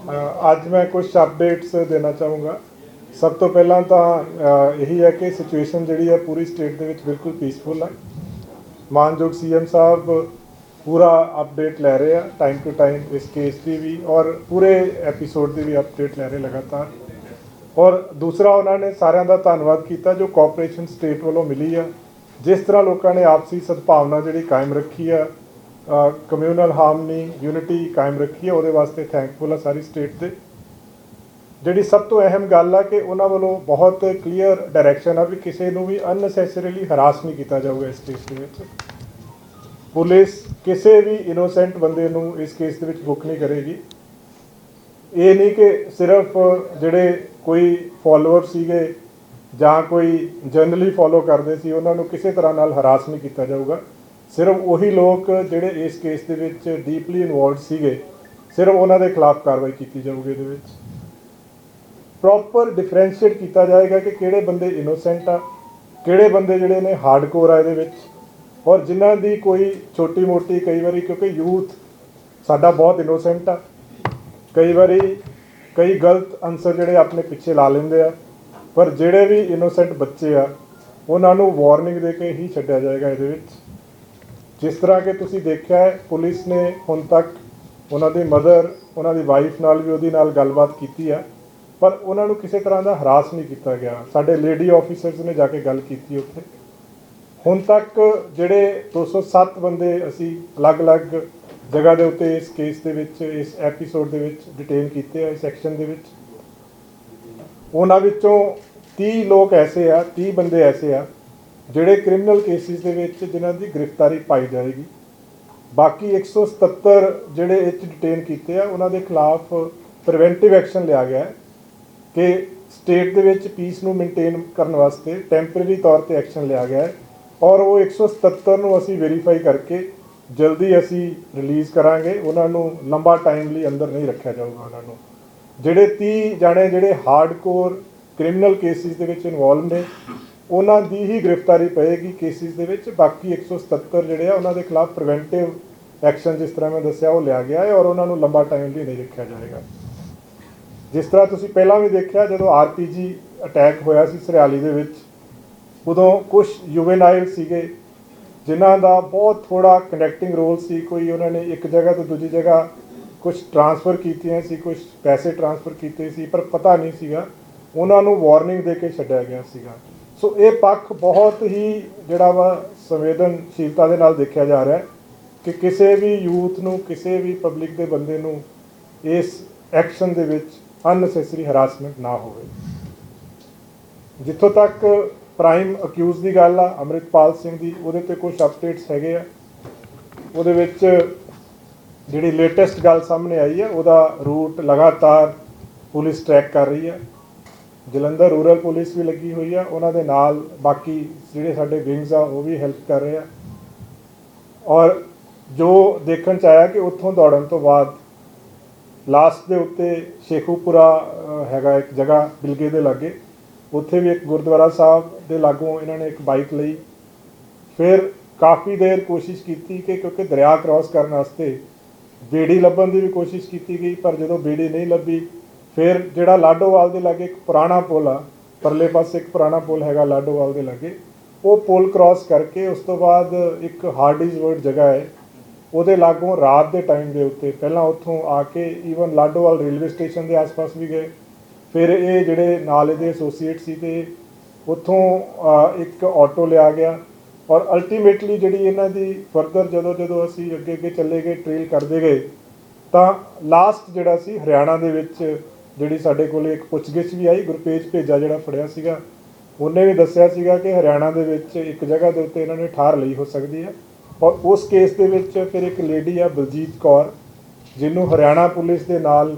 ਅੱਜ मैं कुछ अपडेट्स देना चाहूँगा। सब तो पहला तो यही है कि सिचुएशन जी है पूरी स्टेट के बिल्कुल पीसफुल है। मानयोग सीएम साहब पूरा अपडेट लै रहे हैं टाइम टू टाइम इस केस की भी और पूरे एपीसोड की भी अपडेट लै रहे लगातार। और दूसरा उन्होंने साਰਿਆਂ ਦਾ ਧੰਨਵਾਦ ਕੀਤਾ जो ਕੋਆਪਰੇਸ਼ਨ स्टेट वालों मिली है। जिस तरह लोगों ने आपसी सद्भावना जी कायम रखी है, कम्यूनल हारमनी यूनिटी कायम रखी है, वो वास्ते थैंकफुल है सारी स्टेट से। जी सब तो अहम गल है कि उन्होंने वालों बहुत क्लीयर डायरैक्शन है भी किसी को भी अननैसैसरीली हरास नहीं किया जाऊगा। इस केस के पुलिस किसी भी इनोसेंट बंदे को इस केस के बुक नहीं करेगी। ये नहीं कि सिर्फ जोड़े कोई फॉलोअर सीगे जां कोई जनरली फॉलो करते सी उन्होंने किसी तरह नाल हरास नहीं किया जाऊगा। सिर्फ वही लोग जोड़े इस केस के डीपली इनवॉल्व सीगे सिर्फ उन्होंने खिलाफ कार्रवाई की जाऊगी। ये प्रॉपर डिफरेंशिएट किया जाएगा कि किहड़े बंदे इनोसेंट आ, किहड़े बंदे जिहड़े ने हार्डकोर आ इहदे विच, और जिन्हां दी कोई छोटी मोटी कई बारी क्योंकि यूथ साडा बहुत इनोसेंट आ, कई बारी कई गलत आंसर जिहड़े अपने पिछे ला लेंदे आ, पर जिहड़े भी इनोसेंट बच्चे आ उन्हां नूं वार्निंग दे के ही छड्डिया जाएगा। इहदे विच जिस तरह के तुसीं देखिया है पुलिस ने हुण तक उन्हां दी मदर उन्हां दी वाइफ नाल भी उहदी नाल गलबात कीती है, पर उन्होंने किसी तरह का हरास नहीं किया गया। साढ़े लेडी ऑफिसर्स ने जाके गल की उत्थे हुण तक जिहड़े 207 बंदे असी अलग अलग जगह के उत्ते इस केस दे विच इस एपीसोड दे विच डिटेन किए इस एक्शन दे विच। उन्हां विचों 30 लोग ऐसे आ 30 बंदे ऐसे आ जिहड़े क्रिमिनल केसिस दे विच जिन्हां दी गिरफ्तारी पाई जाएगी। बाकी 177 जिहड़े इच डिटेन किए उन्हां दे खिलाफ प्रिवेंटिव एक्शन लिया गया है कि स्टेट के पीस नूं मेनटेन करने वास्ते टैंपरेरी तौर पर एक्शन लिया गया है। और वो 177 नूं असी वेरीफाई करके जल्दी असी रिलीज़ करांगे। उन्होंने लंबा टाइम लिए अंदर नहीं रखा जाऊगा। उन्होंने जिहड़े 30 जाने जिहड़े हार्डकोर क्रिमिनल केसिस दे विच इनवॉल्व ने उन्हां दी ही गिरफ्तारी पएगी केसिस दे विच। बाकी 177 जिहड़े आ उन्हां दे खिलाफ प्रिवेंटिव एक्शन जिस तरह मैं दस्सिया वो लिया गया है और उन्होंने लंबा टाइम लिए नहीं रखा जाएगा। जिस तरह तुसीं पहलां भी देखिया जो आरपीजी अटैक होया सी सरियाली दे विच, उदों कुछ युवेनाइल सीगे जिन्हां दा बहुत थोड़ा कनैक्टिंग रोल सी। कोई उन्होंने एक जगह तो दूजी जगह कुछ ट्रांसफर कीतियां सी, कुछ पैसे ट्रांसफर किए सी, पर पता नहीं सीगा उन्हां नूं वार्निंग दे के छड्डिया गया सीगा। सो ये पक्ष बहुत ही जिहड़ा वा संवेदनशीलता दे नाल देखिया जा रहा है कि किसी भी यूथ नूं किसी भी पब्लिक के बंदे नूं इस एक्शन दे विच अननैसैसरी हरासमेंट ना हो। जिथों तक प्राइम अक्यूज की गल आ अमृतपाल सिंह की वो कुछ अपडेट्स है वो जी लेटेस्ट गल सामने आई है वह रूट लगातार पुलिस ट्रैक कर रही है। जलंधर रूरल पुलिस भी लगी हुई है, उन्होंने नाल बाकी जोड़े साडे विंग्स आ वो भी हेल्प कर रहे हैं। और जो देखने च आया कि उत्थों दौड़न तो बाद लास्ट के उत्ते शेखूपुरा हैगा एक जगह बिलगे के लागे, उत्थे भी एक गुरुद्वारा साहब के लागों इन्होंने एक बाइक लई। फिर काफ़ी देर कोशिश की कि क्योंकि दरिया क्रॉस करने वास्ते बेड़ी लभन की भी कोशिश की गई, पर जो बेड़ी नहीं लभी फिर जोड़ा लाडोवाल के लागे एक पुराना पुल आ, परले पासे एक पुराना पुल हैगा लाडोवाल के लागे, वो पुल क्रॉस करके उस तो बाद एक हार्डीज वर्ड जगह है वो लागों रात के टाइम के उत्ते पहला उत्थों आके ईवन लाडोवाल रेलवे स्टेशन के आस पास भी गए। फिर ये जोड़े नाले के एसोसीएट सी ते उत्थों एक ऑटो लिया गया और अल्टीमेटली जी इन्हों की फरदर जो जो असी अगे अगे चले गए ट्रेल करते गए तो लास्ट जोड़ा सी हरियाणा के जी साढ़े को एक पुछगिछ भी आई। गुरपेज भेजा जोड़ा फड़िया सीगा उन्हें भी दसिया सीगा कि हरियाणा के एक जगह के उत्ते इन्होंने ठार ली हो सकती है। और उस केस के फिर एक लेडी आ बलजीत कौर जिन्हों हरियाणा पुलिस के नाल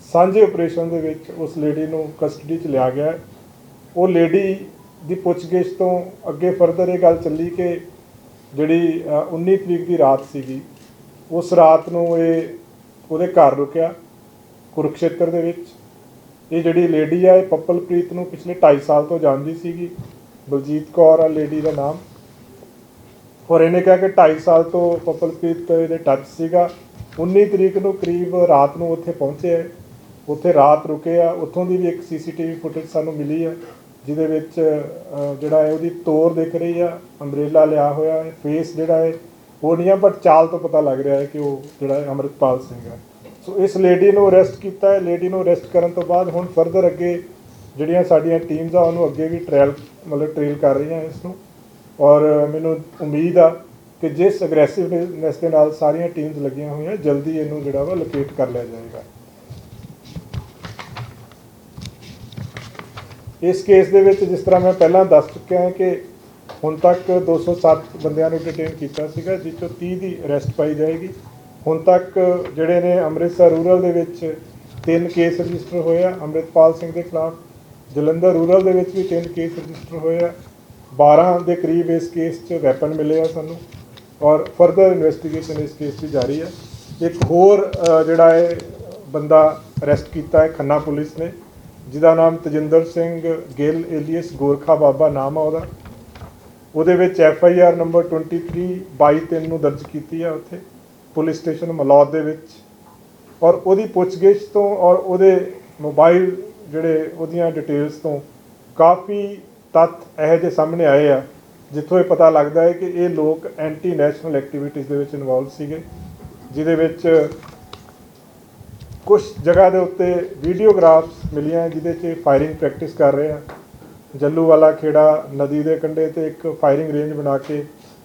सांझे ऑपरेशन के उस लेडी को कस्टडी च लिया गया। वो लेडी की पुछगिछ तो अगे फरदर ये गल चली कि जी 19 तरीक की रात सी उस रात को ये घर रुकिया कुरुक्षेत्र के ये जी लेडी है पप्पलप्रीत को पिछले 2.5 साल तो जानती सी। बलजीत कौर आ लेडी का नाम, और इन्हें कहा कि 2.5 साल तो पप्पलप्रीत ये टच सीगा। 19 तरीक को करीब रात को उत्थे पहुँचे है ਉੱਥੇ ਰਾਤ ਰੁਕੇ ਆ। ਉੱਥੋਂ ਦੀ ਵੀ ਇੱਕ CCTV ਫੁਟੇਜ ਸਾਨੂੰ ਮਿਲੀ ਹੈ, ਜਿਹਦੇ ਵਿੱਚ ਜਿਹੜਾ ਹੈ ਉਹਦੀ ਤੋਰ ਦਿਖ ਰਹੀ ਆ, ਅੰਬਰੇਲਾ ਲਿਆ ਹੋਇਆ ਹੈ, ਫੇਸ ਜਿਹੜਾ ਹੈ ਉਹ ਨਹੀਂ ਆ, ਬਟ ਚਾਲ ਤੋਂ ਪਤਾ ਲੱਗ ਰਿਹਾ ਹੈ ਕਿ ਉਹ ਜਿਹੜਾ ਹੈ ਅੰਮ੍ਰਿਤਪਾਲ ਸਿੰਘ ਹੈ। ਸੋ ਇਸ ਲੇਡੀ ਨੂੰ ਅਰੈਸਟ ਕੀਤਾ ਹੈ। ਲੇਡੀ ਨੂੰ ਅਰੈਸਟ ਕਰਨ ਤੋਂ ਬਾਅਦ ਹੁਣ ਫਰਦਰ ਅੱਗੇ ਜਿਹੜੀਆਂ ਸਾਡੀਆਂ ਟੀਮਸ ਆ ਉਹਨੂੰ ਅੱਗੇ ਵੀ ਟ੍ਰੇਲ ਕਰ ਰਹੀਆਂ ਇਸ ਨੂੰ, ਔਰ ਮੈਨੂੰ ਉਮੀਦ ਆ ਕਿ ਜਿਸ ਅਗਰੈਸਿਵਨੈਸ ਦੇ ਨਾਲ ਸਾਰੀਆਂ ਟੀਮਸ ਲੱਗੀਆਂ ਹੋਈਆਂ, ਜਲਦੀ ਇਹਨੂੰ ਜਿਹੜਾ ਵਾ ਲੋਕੇਟ ਕਰ ਲਿਆ ਜਾਏਗਾ। ਇਸ ਕੇਸ ਦੇ ਵਿੱਚ ਜਿਸ ਤਰ੍ਹਾਂ ਮੈਂ ਪਹਿਲਾਂ ਦੱਸ ਚੁੱਕਿਆ ਹਾਂ ਕਿ ਹੁਣ ਤੱਕ 207 ਬੰਦਿਆਂ ਨੂੰ ਡਿਟੇਨ ਕੀਤਾ ਸੀਗਾ, ਜਿਸ 'ਚੋਂ 30 ਦੀ ਅਰੈਸਟ ਪਾਈ ਜਾਏਗੀ। ਹੁਣ ਤੱਕ ਜਿਹੜੇ ਨੇ ਅੰਮ੍ਰਿਤਸਰ ਰੂਰਲ ਦੇ ਵਿੱਚ 3 ਕੇਸ ਰਜਿਸਟਰ ਹੋਏ ਆ ਅੰਮ੍ਰਿਤਪਾਲ ਸਿੰਘ ਦੇ ਖਿਲਾਫ, ਜਲੰਧਰ ਰੂਰਲ ਦੇ ਵਿੱਚ ਵੀ 3 ਕੇਸ ਰਜਿਸਟਰ ਹੋਏ ਆ, 12 ਦੇ ਕਰੀਬ ਇਸ ਕੇਸ 'ਚ ਵੈਪਨ ਮਿਲੇ ਆ ਸਾਨੂੰ, ਔਰ ਫਰਦਰ ਇਨਵੈਸਟੀਗੇਸ਼ਨ ਇਸ ਕੇਸ 'ਚ ਜਾਰੀ ਹੈ। ਇੱਕ ਹੋਰ ਜਿਹੜਾ ਹੈ ਬੰਦਾ ਅਰੈਸਟ ਕੀਤਾ ਹੈ ਖੰਨਾ ਪੁਲਿਸ ਨੇ, ਜਿਹਦਾ ਨਾਮ ਤਜਿੰਦਰ ਸਿੰਘ ਗਿੱਲ ਏਲੀਅਸ ਗੋਰਖਾ ਬਾਬਾ ਨਾਮ ਆ ਉਹਦਾ। ਉਹਦੇ ਵਿੱਚ FIR ਨੰਬਰ 23/22/3 ਨੂੰ ਦਰਜ ਕੀਤੀ ਹੈ ਉੱਥੇ ਪੁਲਿਸ ਸਟੇਸ਼ਨ ਮਲੌਦ ਦੇ ਵਿੱਚ, ਔਰ ਉਹਦੀ ਪੁੱਛਗਿੱਛ ਤੋਂ ਔਰ ਉਹਦੇ ਮੋਬਾਈਲ ਜਿਹੜੇ ਉਹਦੀਆਂ ਡਿਟੇਲਸ ਤੋਂ ਕਾਫੀ ਤੱਥ ਇਹੋ ਜਿਹੇ ਸਾਹਮਣੇ ਆਏ ਆ ਜਿੱਥੋਂ ਇਹ ਪਤਾ ਲੱਗਦਾ ਹੈ ਕਿ ਇਹ ਲੋਕ ਐਂਟੀ ਨੈਸ਼ਨਲ ਐਕਟੀਵਿਟੀਜ਼ ਦੇ ਵਿੱਚ ਇਨਵੋਲਵ ਸੀਗੇ, ਜਿਹਦੇ ਵਿੱਚ ਕੁਝ ਜਗ੍ਹਾ ਦੇ ਉੱਤੇ ਵੀਡੀਓਗ੍ਰਾਫਸ ਮਿਲੀਆਂ ਜਿਹਦੇ 'ਚ ਫਾਇਰਿੰਗ ਪ੍ਰੈਕਟਿਸ ਕਰ ਰਹੇ ਆ। ਜੱਲੂਵਾਲਾ ਖੇੜਾ ਨਦੀ ਦੇ ਕੰਢੇ 'ਤੇ ਇੱਕ ਫਾਇਰਿੰਗ ਰੇਂਜ ਬਣਾ ਕੇ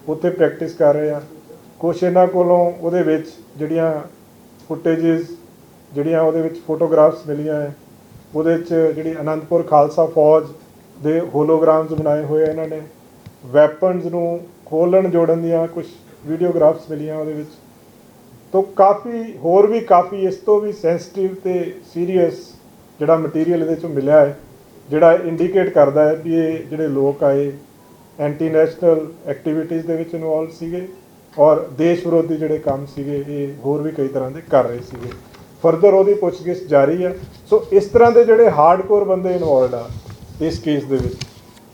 ਉੱਥੇ ਪ੍ਰੈਕਟਿਸ ਕਰ ਰਹੇ ਆ। ਕੁਛ ਇਹਨਾਂ ਕੋਲੋਂ ਉਹਦੇ ਵਿੱਚ ਜਿਹੜੀਆਂ ਫੁਟੇਜਿਸ ਜਿਹੜੀਆਂ ਉਹਦੇ ਵਿੱਚ ਫੋਟੋਗ੍ਰਾਫਸ ਮਿਲੀਆਂ ਹੈ, ਉਹਦੇ 'ਚ ਜਿਹੜੀ ਅਨੰਦਪੁਰ ਖਾਲਸਾ ਫੌਜ ਦੇ ਹੋਲੋਗ੍ਰਾਮਸ ਬਣਾਏ ਹੋਏ ਇਹਨਾਂ ਨੇ, ਵੈਪਨਸ ਨੂੰ ਖੋਲ੍ਹਣ ਜੋੜਨ ਦੀਆਂ ਕੁਝ ਵੀਡੀਓਗ੍ਰਾਫਸ ਮਿਲੀਆਂ ਉਹਦੇ ਵਿੱਚ। ਤੋਂ ਕਾਫੀ ਹੋਰ ਵੀ ਕਾਫੀ ਇਸ ਤੋਂ ਵੀ ਸੈਂਸਿਟਿਵ ਅਤੇ ਸੀਰੀਅਸ ਜਿਹੜਾ ਮਟੀਰੀਅਲ ਇਹਦੇ 'ਚੋਂ ਮਿਲਿਆ ਹੈ, ਜਿਹੜਾ ਇੰਡੀਕੇਟ ਕਰਦਾ ਹੈ ਵੀ ਇਹ ਜਿਹੜੇ ਲੋਕ ਆਏ ਐਂਟੀ ਨੈਸ਼ਨਲ ਐਕਟੀਵਿਟੀਜ਼ ਦੇ ਵਿੱਚ ਇਨਵੋਲਵ ਸੀਗੇ, ਔਰ ਦੇਸ਼ ਵਿਰੋਧੀ ਜਿਹੜੇ ਕੰਮ ਸੀਗੇ ਇਹ ਹੋਰ ਵੀ ਕਈ ਤਰ੍ਹਾਂ ਦੇ ਕਰ ਰਹੇ ਸੀਗੇ। ਫਰਦਰ ਉਹਦੀ ਪੁੱਛਗਿੱਛ ਜਾਰੀ ਹੈ। ਸੋ ਇਸ ਤਰ੍ਹਾਂ ਦੇ ਜਿਹੜੇ ਹਾਰਡਕੋਰ ਬੰਦੇ ਇਨਵੋਲਵਡ ਆ ਇਸ ਕੇਸ ਦੇ ਵਿੱਚ,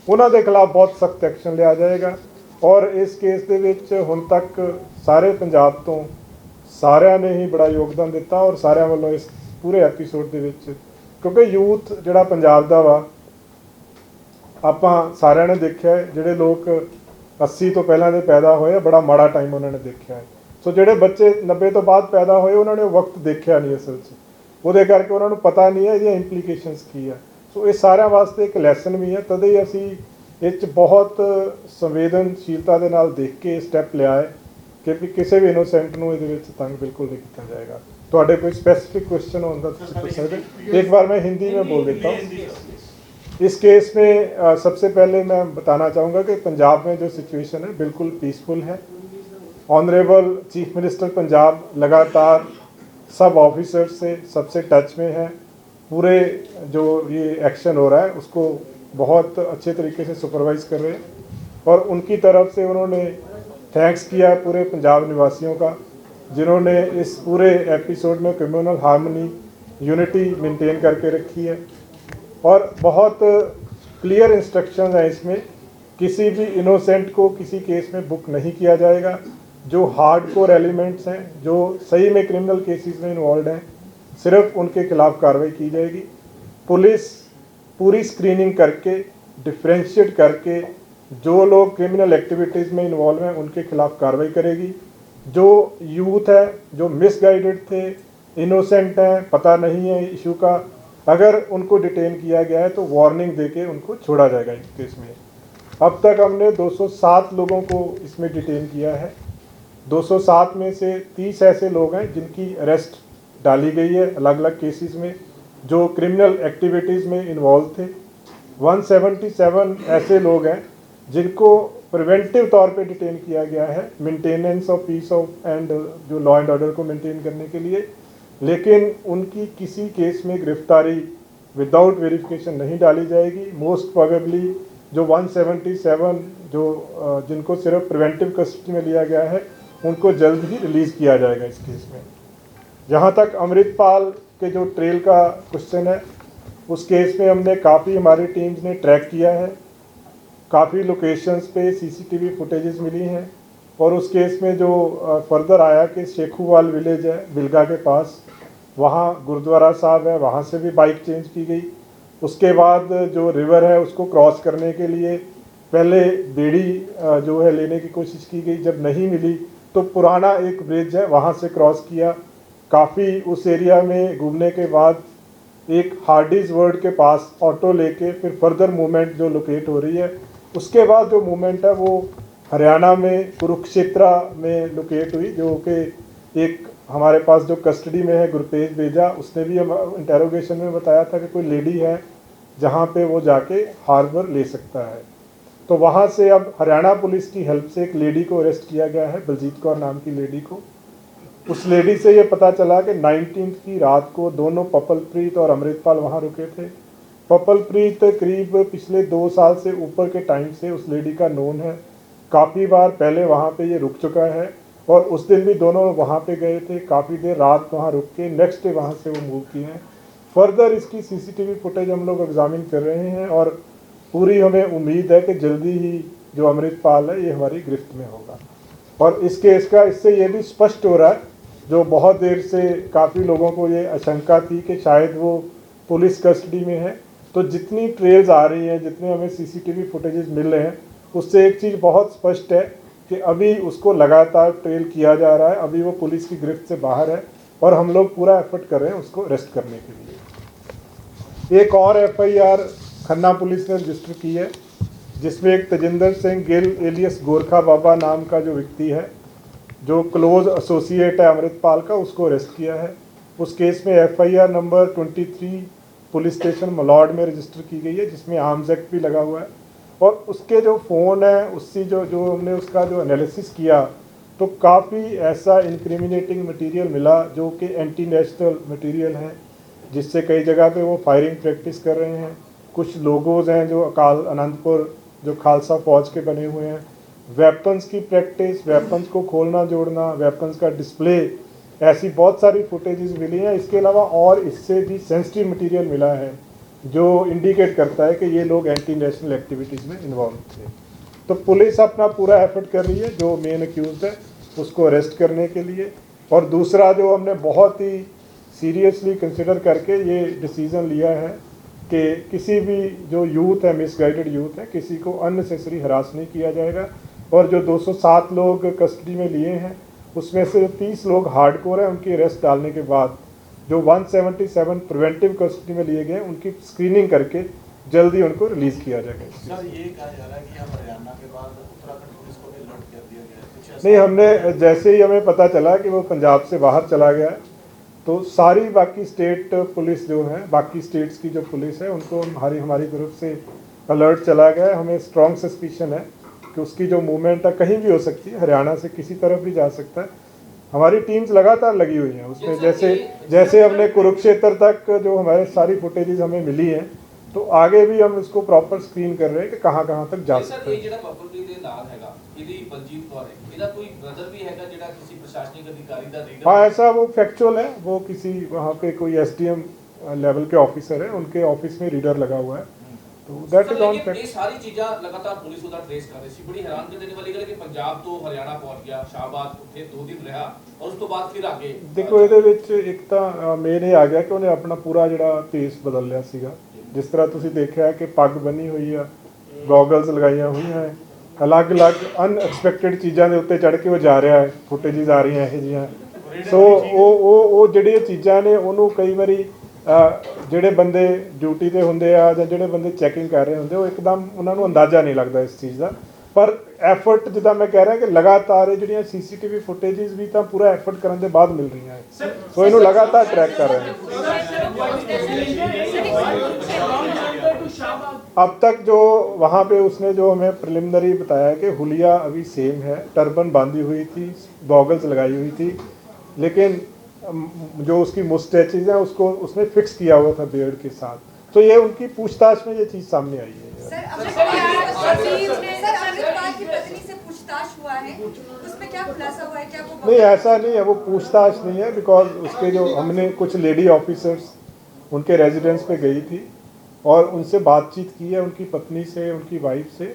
ਉਹਨਾਂ ਦੇ ਖਿਲਾਫ ਬਹੁਤ ਸਖਤ ਐਕਸ਼ਨ ਲਿਆ ਜਾਏਗਾ। ਔਰ ਇਸ ਕੇਸ ਦੇ ਵਿੱਚ ਹੁਣ ਤੱਕ ਸਾਰੇ ਪੰਜਾਬ ਤੋਂ ਸਾਰਿਆਂ ਨੇ ਹੀ ਬੜਾ ਯੋਗਦਾਨ ਦਿੱਤਾ, ਔਰ ਸਾਰਿਆਂ ਵੱਲੋਂ ਇਸ ਪੂਰੇ ਐਪੀਸੋਡ ਦੇ ਵਿੱਚ, ਕਿਉਂਕਿ ਯੂਥ ਜਿਹੜਾ ਪੰਜਾਬ ਦਾ ਵਾ, ਆਪਾਂ ਸਾਰਿਆਂ ਨੇ ਦੇਖਿਆ ਹੈ ਜਿਹੜੇ ਲੋਕ 80 ਤੋਂ ਪਹਿਲਾਂ ਦੇ ਪੈਦਾ ਹੋਏ ਆ, ਬੜਾ ਮਾੜਾ ਟਾਈਮ ਉਹਨਾਂ ਨੇ ਦੇਖਿਆ ਹੈ। ਸੋ ਜਿਹੜੇ ਬੱਚੇ 90 ਤੋਂ ਬਾਅਦ ਪੈਦਾ ਹੋਏ ਉਹਨਾਂ ਨੇ ਉਹ ਵਕਤ ਦੇਖਿਆ ਨਹੀਂ ਅਸਲ 'ਚ, ਉਹਦੇ ਕਰਕੇ ਉਹਨਾਂ ਨੂੰ ਪਤਾ ਨਹੀਂ ਹੈ ਇਹਦੀਆਂ ਇੰਪਲੀਕੇਸ਼ਨਸ ਕੀ ਆ। ਸੋ ਇਹ ਸਾਰਿਆਂ ਵਾਸਤੇ ਇੱਕ ਲੈਸਨ ਵੀ ਹੈ, ਤਦੇ ਹੀ ਅਸੀਂ ਇਹ 'ਚ ਬਹੁਤ ਸੰਵੇਦਨਸ਼ੀਲਤਾ ਦੇ ਨਾਲ ਦੇਖ ਕੇ ਸਟੈਪ ਲਿਆ ਹੈ ਕਿ ਕਿਸੇ ਵੀ ਇਨੋਸੈਂਟ ਨੂੰ ਇਹਦੇ ਵਿੱਚ ਤੰਗ ਬਿल्कुल नहीं ਕੀਤਾ ਜਾएगा। ਤੁਹਾਡੇ कोई स्पेसिफिक क्वेश्चन होगा तो पूछ सकते। एक बार मैं हिंदी में बोल देता हूँ। इस केस में सबसे पहले मैं बताना चाहूँगा कि पंजाब में जो सिचुएशन है बिल्कुल पीसफुल है। ऑनरेबल चीफ मिनिस्टर पंजाब लगातार सब ऑफिसर्स से सबसे टच में है। पूरे जो ये एक्शन हो रहा है उसको बहुत अच्छे तरीके से सुपरवाइज़ कर रहे हैं, और उनकी तरफ से उन्होंने थैंक्स किया पूरे पंजाब निवासियों का, जिन्होंने इस पूरे एपिसोड में कम्युनल हार्मनी यूनिटी मेंटेन करके रखी है। और बहुत क्लियर इंस्ट्रक्शंस हैं इसमें, किसी भी इनोसेंट को किसी केस में बुक नहीं किया जाएगा। जो हार्डकोर एलिमेंट्स हैं जो सही में क्रिमिनल केसेस में इन्वॉल्व हैं, सिर्फ उनके खिलाफ कार्रवाई की जाएगी। पुलिस पूरी स्क्रीनिंग करके डिफ्रेंशिएट करके जो लोग क्रिमिनल एक्टिविटीज़ में इन्वॉल्व हैं उनके खिलाफ कार्रवाई करेगी। जो यूथ है जो मिसगाइडेड थे, इनोसेंट हैं, पता नहीं है इशू का, अगर उनको डिटेन किया गया है तो वार्निंग देके उनको छोड़ा जाएगा इस केस में। अब तक हमने 207 लोगों को इसमें डिटेन किया है। 207 में से 30 ऐसे लोग हैं जिनकी अरेस्ट डाली गई है अलग अलग केसेस में, जो क्रिमिनल एक्टिविटीज़ में इन्वॉल्व थे। 177 ऐसे लोग हैं जिनको प्रिवेंटिव तौर पे डिटेन किया गया है, maintenance of peace of and जो लॉ एंड ऑर्डर को मेंटेन करने के लिए, लेकिन उनकी किसी केस में गिरफ्तारी विदाउट वेरिफिकेशन नहीं डाली जाएगी। मोस्ट प्रोबेबली जो 177 जो जिनको सिर्फ प्रिवेंटिव कस्टडी में लिया गया है उनको जल्द ही रिलीज़ किया जाएगा इस केस में। जहाँ तक अमृतपाल के जो ट्रेल का क्वेश्चन है, उस केस में हमने काफ़ी हमारी टीम्स ने ट्रैक किया है, काफ़ी लोकेशंस पे CCTV फुटेजेस मिली हैं, और उस केस में जो फर्दर आया कि शेखुवाल विलेज है बिलगा के पास, वहाँ गुरुद्वारा साहब है, वहाँ से भी बाइक चेंज की गई। उसके बाद जो रिवर है उसको क्रॉस करने के लिए पहले बेड़ी जो है लेने की कोशिश की गई, जब नहीं मिली तो पुराना एक ब्रिज है वहाँ से क्रॉस किया। काफ़ी उस एरिया में घूमने के बाद एक हार्डीज वर्ड के पास ऑटो लेके फिर फर्दर मूवमेंट जो लोकेट हो रही है, उसके बाद जो मूवमेंट है वो हरियाणा में कुरुक्षेत्र में लोकेट हुई, जो कि एक हमारे पास जो कस्टडी में है गुरतेज बेजा, उसने भी हम इंटेरोगेशन में बताया था कि कोई लेडी है जहाँ पे वो जाके हार्बर ले सकता है। तो वहाँ से अब हरियाणा पुलिस की हेल्प से एक लेडी को अरेस्ट किया गया है, बलजीत कौर नाम की लेडी को। उस लेडी से ये पता चला कि 19 की रात को दोनों पपलप्रीत और अमृतपाल वहाँ रुके थे। पपलप्रीत करीब पिछले 2 साल से ऊपर के टाइम से उस लेडी का नोन है, काफ़ी बार पहले वहाँ पे ये रुक चुका है और उस दिन भी दोनों वहाँ पे गए थे, काफ़ी देर रात वहाँ रुक के नेक्स्ट डे वहाँ से वो मूव किए हैं। फर्दर इसकी सीसीटीवी फुटेज हम लोग एग्जामिन कर रहे हैं और पूरी हमें उम्मीद है कि जल्दी ही जो अमृतपाल है ये हमारी गिरफ्त में होगा। और इस केस का इससे ये भी स्पष्ट हो रहा है, जो बहुत देर से काफ़ी लोगों को ये आशंका थी कि शायद वो पुलिस कस्टडी में है, तो जितनी ट्रेल्स आ रही हैं, जितने हमें सीसीटीवी फुटेजेस मिल रहे हैं, उससे एक चीज़ बहुत स्पष्ट है कि अभी उसको लगातार ट्रेल किया जा रहा है, अभी वो पुलिस की गिरफ्त से बाहर है और हम लोग पूरा एफर्ट कर रहे हैं उसको अरेस्ट करने के लिए। एक और एफआईआर खन्ना पुलिस ने रजिस्टर की है, जिसमें एक तेजिंदर सिंह गिल एलियस गोरखा बाबा नाम का जो व्यक्ति है, जो क्लोज एसोसिएट है अमृतपाल का, उसको अरेस्ट किया है। उस केस में एफआईआर नंबर 23 पुलिस स्टेशन मलौड में रजिस्टर की गई है, जिसमें आर्म्स एक्ट भी लगा हुआ है। और उसके जो फ़ोन है उससे जो हमने उसका जो एनालिसिस किया तो काफ़ी ऐसा इंक्रिमिनेटिंग मटेरियल मिला जो कि एंटी नेशनल मटेरियल है, जिससे कई जगह पे वो फायरिंग प्रैक्टिस कर रहे हैं। कुछ लोगोज़ हैं जो अकाल आनंदपुर जो खालसा फौज के बने हुए हैं, वेपन्स की प्रैक्टिस, वेपन्स को खोलना जोड़ना, वेपन्स का डिस्प्ले, ऐसी बहुत सारी फुटेजेस मिली हैं। इसके अलावा और इससे भी सेंसिटिव मटेरियल मिला है जो इंडिकेट करता है कि ये लोग एंटी नेशनल एक्टिविटीज़ में इन्वॉल्व थे। तो पुलिस अपना पूरा एफर्ट कर रही है जो मेन अक्यूज़ड है उसको अरेस्ट करने के लिए। और दूसरा जो हमने बहुत ही सीरियसली कंसिडर करके ये डिसीज़न लिया है कि किसी भी जो यूथ है, मिसगाइडेड यूथ है, किसी को अननेसेसरी हरास नहीं किया जाएगा। और जो 207 लोग कस्टडी में लिए हैं उसमें से 30 लोग हार्डकोर हैं, उनकी अरेस्ट डालने के बाद जो 177 प्रिवेंटिव कस्टडी में लिए गए उनकी स्क्रीनिंग करके जल्दी उनको रिलीज़ किया जाएगा। सर ये कहा जा रहा है कि अब हरियाणा के बाद उत्तराखंड पुलिस को भी अलर्ट कर दिया गया है, कुछ नहीं, हमने जैसे ही हमें पता चला कि वो पंजाब से बाहर चला गया है तो सारी बाकी स्टेट पुलिस जो है, बाकी स्टेट्स की जो पुलिस है, उनको हमारी तरफ से अलर्ट चला गया है। हमें स्ट्रॉन्ग सस्पिशन है कि उसकी जो मूवमेंट है कहीं भी हो सकती है, हरियाणा से किसी तरफ भी जा सकता है। हमारी टीम्स लगातार लगी हुई हैं उसमें, जैसे हमने कुरुक्षेत्र तक जो हमारे सारी फुटेजेस हमें मिली हैं, तो आगे भी हम इसको प्रॉपर स्क्रीन कर रहे हैं कि कहाँ कहाँ तक जा सकते हैं। हाँ, ऐसा वो फैक्चुअल है, वो किसी वहाँ पे कोई एसडीएम लेवल के ऑफिसर है, उनके ऑफिस में रीडर लगा हुआ है, तो दैट इज ऑन फैक्ट। ये सारी चीजें लगातार पुलिस उधर ट्रेस कर रही थी। बड़ी हैरान कर देने वाली गल कि पंजाब तो हरियाणा पहुंच गया, शाहबाद ਉੱਥੇ 2 दिन रहा और ਉਸ ਤੋਂ ਬਾਅਦ ਫਿਰ आगे देखो ਇਹਦੇ ਵਿੱਚ ਇੱਕ ਤਾਂ ਮੇਨ ਇਹ ਆ ਗਿਆ ਕਿ ਉਹਨੇ ਆਪਣਾ ਪੂਰਾ ਜਿਹੜਾ ਭੇਸ ਬਦਲ ਲਿਆ ਸੀਗਾ। ਜਿਸ ਤਰ੍ਹਾਂ ਤੁਸੀਂ ਦੇਖਿਆ ਕਿ ਪੱਗ ਬੰਨੀ ਹੋਈ ਆ, ਗੋਗਲਸ ਲਗਾਈਆਂ ਹੋਈਆਂ ਹੈ, ਅਲੱਗ-ਅਲੱਗ ਅਨਐਕਸਪੈਕਟਡ ਚੀਜ਼ਾਂ ਦੇ ਉੱਤੇ ਚੜ੍ਹ ਕੇ ਉਹ ਜਾ ਰਿਹਾ ਹੈ, ਫੁਟੇਜਸ ਆ ਰਹੀਆਂ ਇਹੋ ਜਿਹੀਆਂ। ਸੋ ਉਹ ਜਿਹੜੀਆਂ ਚੀਜ਼ਾਂ ਨੇ ਉਹਨੂੰ ਕਈ ਵਾਰੀ ਜਿਹੜੇ ਬੰਦੇ ਡਿਊਟੀ ਤੇ ਹੁੰਦੇ ਆ ਜਾਂ ਜਿਹੜੇ ਬੰਦੇ ਚੈਕਿੰਗ ਕਰ ਰਹੇ ਹੁੰਦੇ ਉਹ ਇੱਕਦਮ ਉਹਨਾਂ ਨੂੰ ਅੰਦਾਜ਼ਾ ਨਹੀਂ ਲੱਗਦਾ ਇਸ ਚੀਜ਼ ਦਾ। ਪਰ ਐਫਰਟ ਜਿੱਦਾਂ ਮੈਂ ਕਹਿ ਰਿਹਾ ਕਿ ਲਗਾਤਾਰ ਇਹ ਜਿਹੜੀਆਂ ਸੀਸੀਟੀਵੀ ਫੁਟੇजेस ਵੀ ਤਾਂ ਪੂਰਾ ਐਫਰਟ ਕਰਨ ਦੇ ਬਾਅਦ ਮਿਲ ਰਹੀਆਂ ਹੈ, ਸੋ ਇਹਨੂੰ ਲਗਾਤਾਰ ट्रैक कर रहे हैं। अब तक जो वहाँ पे उसने जो हमें प्रिलिमिनरी बताया कि हुलिया अभी सेम है, टर्बन बांधी हुई थी, गॉगल्स लगाई हुई थी, लेकिन जो उसकी मुस्टैचेज हैं उसको उसने फिक्स किया हुआ था बियर्ड के साथ। तो ये उनकी पूछताछ में ये चीज़ सामने आई है। सर, अमृतपाल की पत्नी से पूछताछ हुआ है, उसमें क्या खुलासा हुआ है? क्या वो नहीं, ऐसा नहीं है, वो पूछताछ नहीं है, बिकॉज उसके जो हमने कुछ लेडी ऑफिसर्स उनके रेजिडेंस पे गई थी और उनसे बातचीत की है, उनकी पत्नी से, उनकी वाइफ से,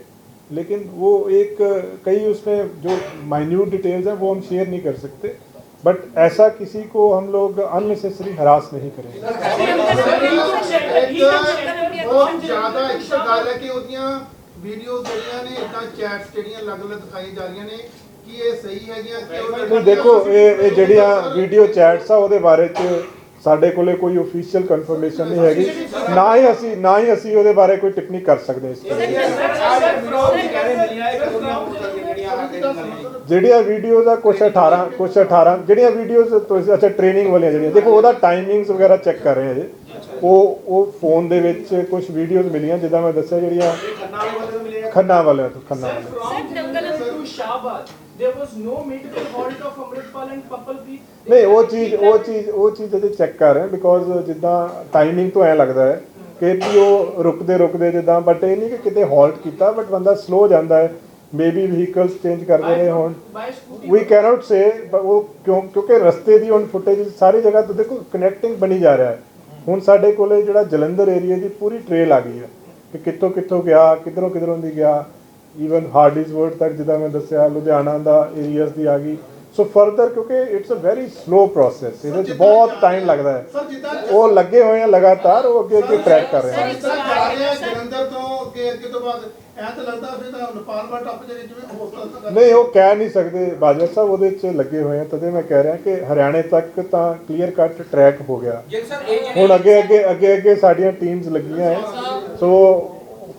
लेकिन वो एक कई उसमें जो माइन्यूट डिटेल्स हैं वो हम शेयर नहीं कर सकते। बट ऐसा किसी को हम लोग अननेसेसरी हरास नहीं करेंगे। ਬਹੁਤ ਜ਼ਿਆਦਾ ਇੱਕ ਗੱਲ ਹੈ ਕਿ ਉਹਦੀਆਂ ਵੀਡੀਓਜ਼ ਜਿਹੜੀਆਂ ਨੇ ਇਦਾਂ ਚੈਟਸ ਜਿਹੜੀਆਂ ਅਲੱਗ-ਅਲੱਗ ਦਿਖਾਈ ਜਾ ਰਹੀਆਂ ਨੇ ਕਿ ਇਹ ਸਹੀ ਹੈਗੀਆਂ ਕਿ ਨਹੀਂ ਦੇਖੋ ਇਹ ਜਿਹੜੀਆਂ ਵੀਡੀਓ ਚੈਟਸ ਆ ਉਹਦੇ ਬਾਰੇ ਚ ਸਾਡੇ ਕੋਲੇ ਕੋਈ ਅਫੀਸ਼ੀਅਲ ਕਨਫਰਮੇਸ਼ਨ ਨਹੀਂ ਹੈਗੀ, ਨਾ ਹੀ ਅਸੀਂ ਉਹਦੇ ਬਾਰੇ ਕੋਈ ਟਿੱਪਣੀ ਕਰ ਸਕਦੇ ਇਸ ਜਿਹੜੀਆਂ ਵੀਡੀਓਜ਼ ਆ ਕੁਛ 18 ਜਿਹੜੀਆਂ ਵੀਡੀਓਜ਼ ਤੁਸੀਂ ਅੱਛਾ ਟ੍ਰੇਨਿੰਗ ਵਾਲੀਆਂ ਜਿਹੜੀਆਂ ਦੇਖੋ ਉਹਦਾ ਟਾਈਮਿੰਗਸ ਵਗੈਰਾ ਚੈੱਕ ਕਰ ਰਹੇ ਹਾਂ ਜੀ। ਉਹ ਫੋਨ ਦੇ ਵਿੱਚ ਕੁਝ ਵੀਡੀਓਜ਼ ਮਿਲੀਆਂ ਜਿੱਦਾਂ ਮੈਂ ਦੱਸਿਆ ਜਿਹੜੀਆਂ ਖੰਨਾ ਵਾਲਿਆਂ ਤੋਂ There was no meetable halt of Amritpal and Papalpreet. ਨਹੀਂ ਉਹ ਚੀਜ਼ ਅਸੀਂ ਚੈੱਕ ਕਰ ਰਹੇ ਹਾਂ ਬਿਕੋਜ਼ ਜਿੱਦਾਂ ਟਾਈਮਿੰਗ ਤੋਂ ਐਂ ਲੱਗਦਾ ਹੈ ਕਿ ਵੀ ਉਹ ਰੁਕਦੇ ਜਿੱਦਾਂ ਬਟ ਇਹ ਨਹੀਂ ਕਿ ਕਿਤੇ ਹਾਲਟ ਕੀਤਾ ਬਟ ਬੰਦਾ ਸਲੋ ਜਾਂਦਾ ਹੈ ਮੇਬੀ ਵਹੀਕਲਸ ਚੇਂਜ ਕਰਦੇ ਰਹੇ ਹੋਣ ਵੀ ਕੈਨੋਟ ਸੇ ਉਹ ਕਿਉਂਕਿ ਰਸਤੇ ਦੀ ਹੁਣ ਫੁਟੇਜ ਸਾਰੀ ਜਗ੍ਹਾ ਤੋਂ ਦੇਖੋ ਕਨੈਕਟਿੰਗ ਬਣੀ ਜਾ ਰਿਹਾ ਹੈ। ਹੁਣ ਸਾਡੇ ਕੋਲੇ ਜਿਹੜਾ ਜਲੰਧਰ ਏਰੀਆ ਦੀ ਪੂਰੀ ਟ੍ਰੇਲ ਆ ਗਈ ਹੈ ਕਿ ਕਿੱਥੋਂ ਗਿਆ ਕਿੱਧਰੋਂ ਦੀ ਗਿਆ ਈਵਨ ਹਾਰਡਿਸਵਰਡ ਤੱਕ ਜਿੱਦਾਂ ਮੈਂ ਦੱਸਿਆ ਲੁਧਿਆਣਾ ਦਾ ਏਰੀਆਸ ਦੀ ਆ ਗਈ। ਸੋ ਫਰਦਰ ਕਿਉਂਕਿ it's a very slow process ਇਹਦੇ 'ਚ ਬਹੁਤ ਟਾਈਮ ਲੱਗਦਾ ਹੈ। ਉਹ ਲੱਗੇ ਹੋਏ ਆ ਲਗਾਤਾਰ ਉਹ ਅੱਗੇ ਟਰੈਕ ਕਰ ਰਹੇ ਆ। ਜਲੰਧਰ ਤੋਂ ਅੱਗੇ ਤੋਂ ਬਾਅਦ ਐਂ ਤਾਂ ਲੱਗਦਾ ਫਿਰ ਤਾਂ ਨੇਪਾਲ ਵੱਲ ਟੱਪ ਜਾਵੇ ਜਿਵੇਂ ਹੋਸਟਲ ਨਹੀਂ ਉਹ ਕਹਿ ਨਹੀਂ ਸਕਦੇ ਬਾਜਵਾ ਸਾਹਿਬ ਉਹਦੇ 'ਚ ਲੱਗੇ ਹੋਏ ਆ ਤਦੇ ਮੈਂ ਕਹਿ ਰਿਹਾ ਕਿ ਹਰਿਆਣੇ ਤੱਕ ਤਾਂ ਕਲੀਅਰ ਕੱਟ ਟਰੈਕ ਹੋ ਗਿਆ। ਹੁਣ ਅੱਗੇ ਸਾਡੀਆਂ ਟੀਮਸ ਲੱਗੀਆਂ ਹੈ ਸੋ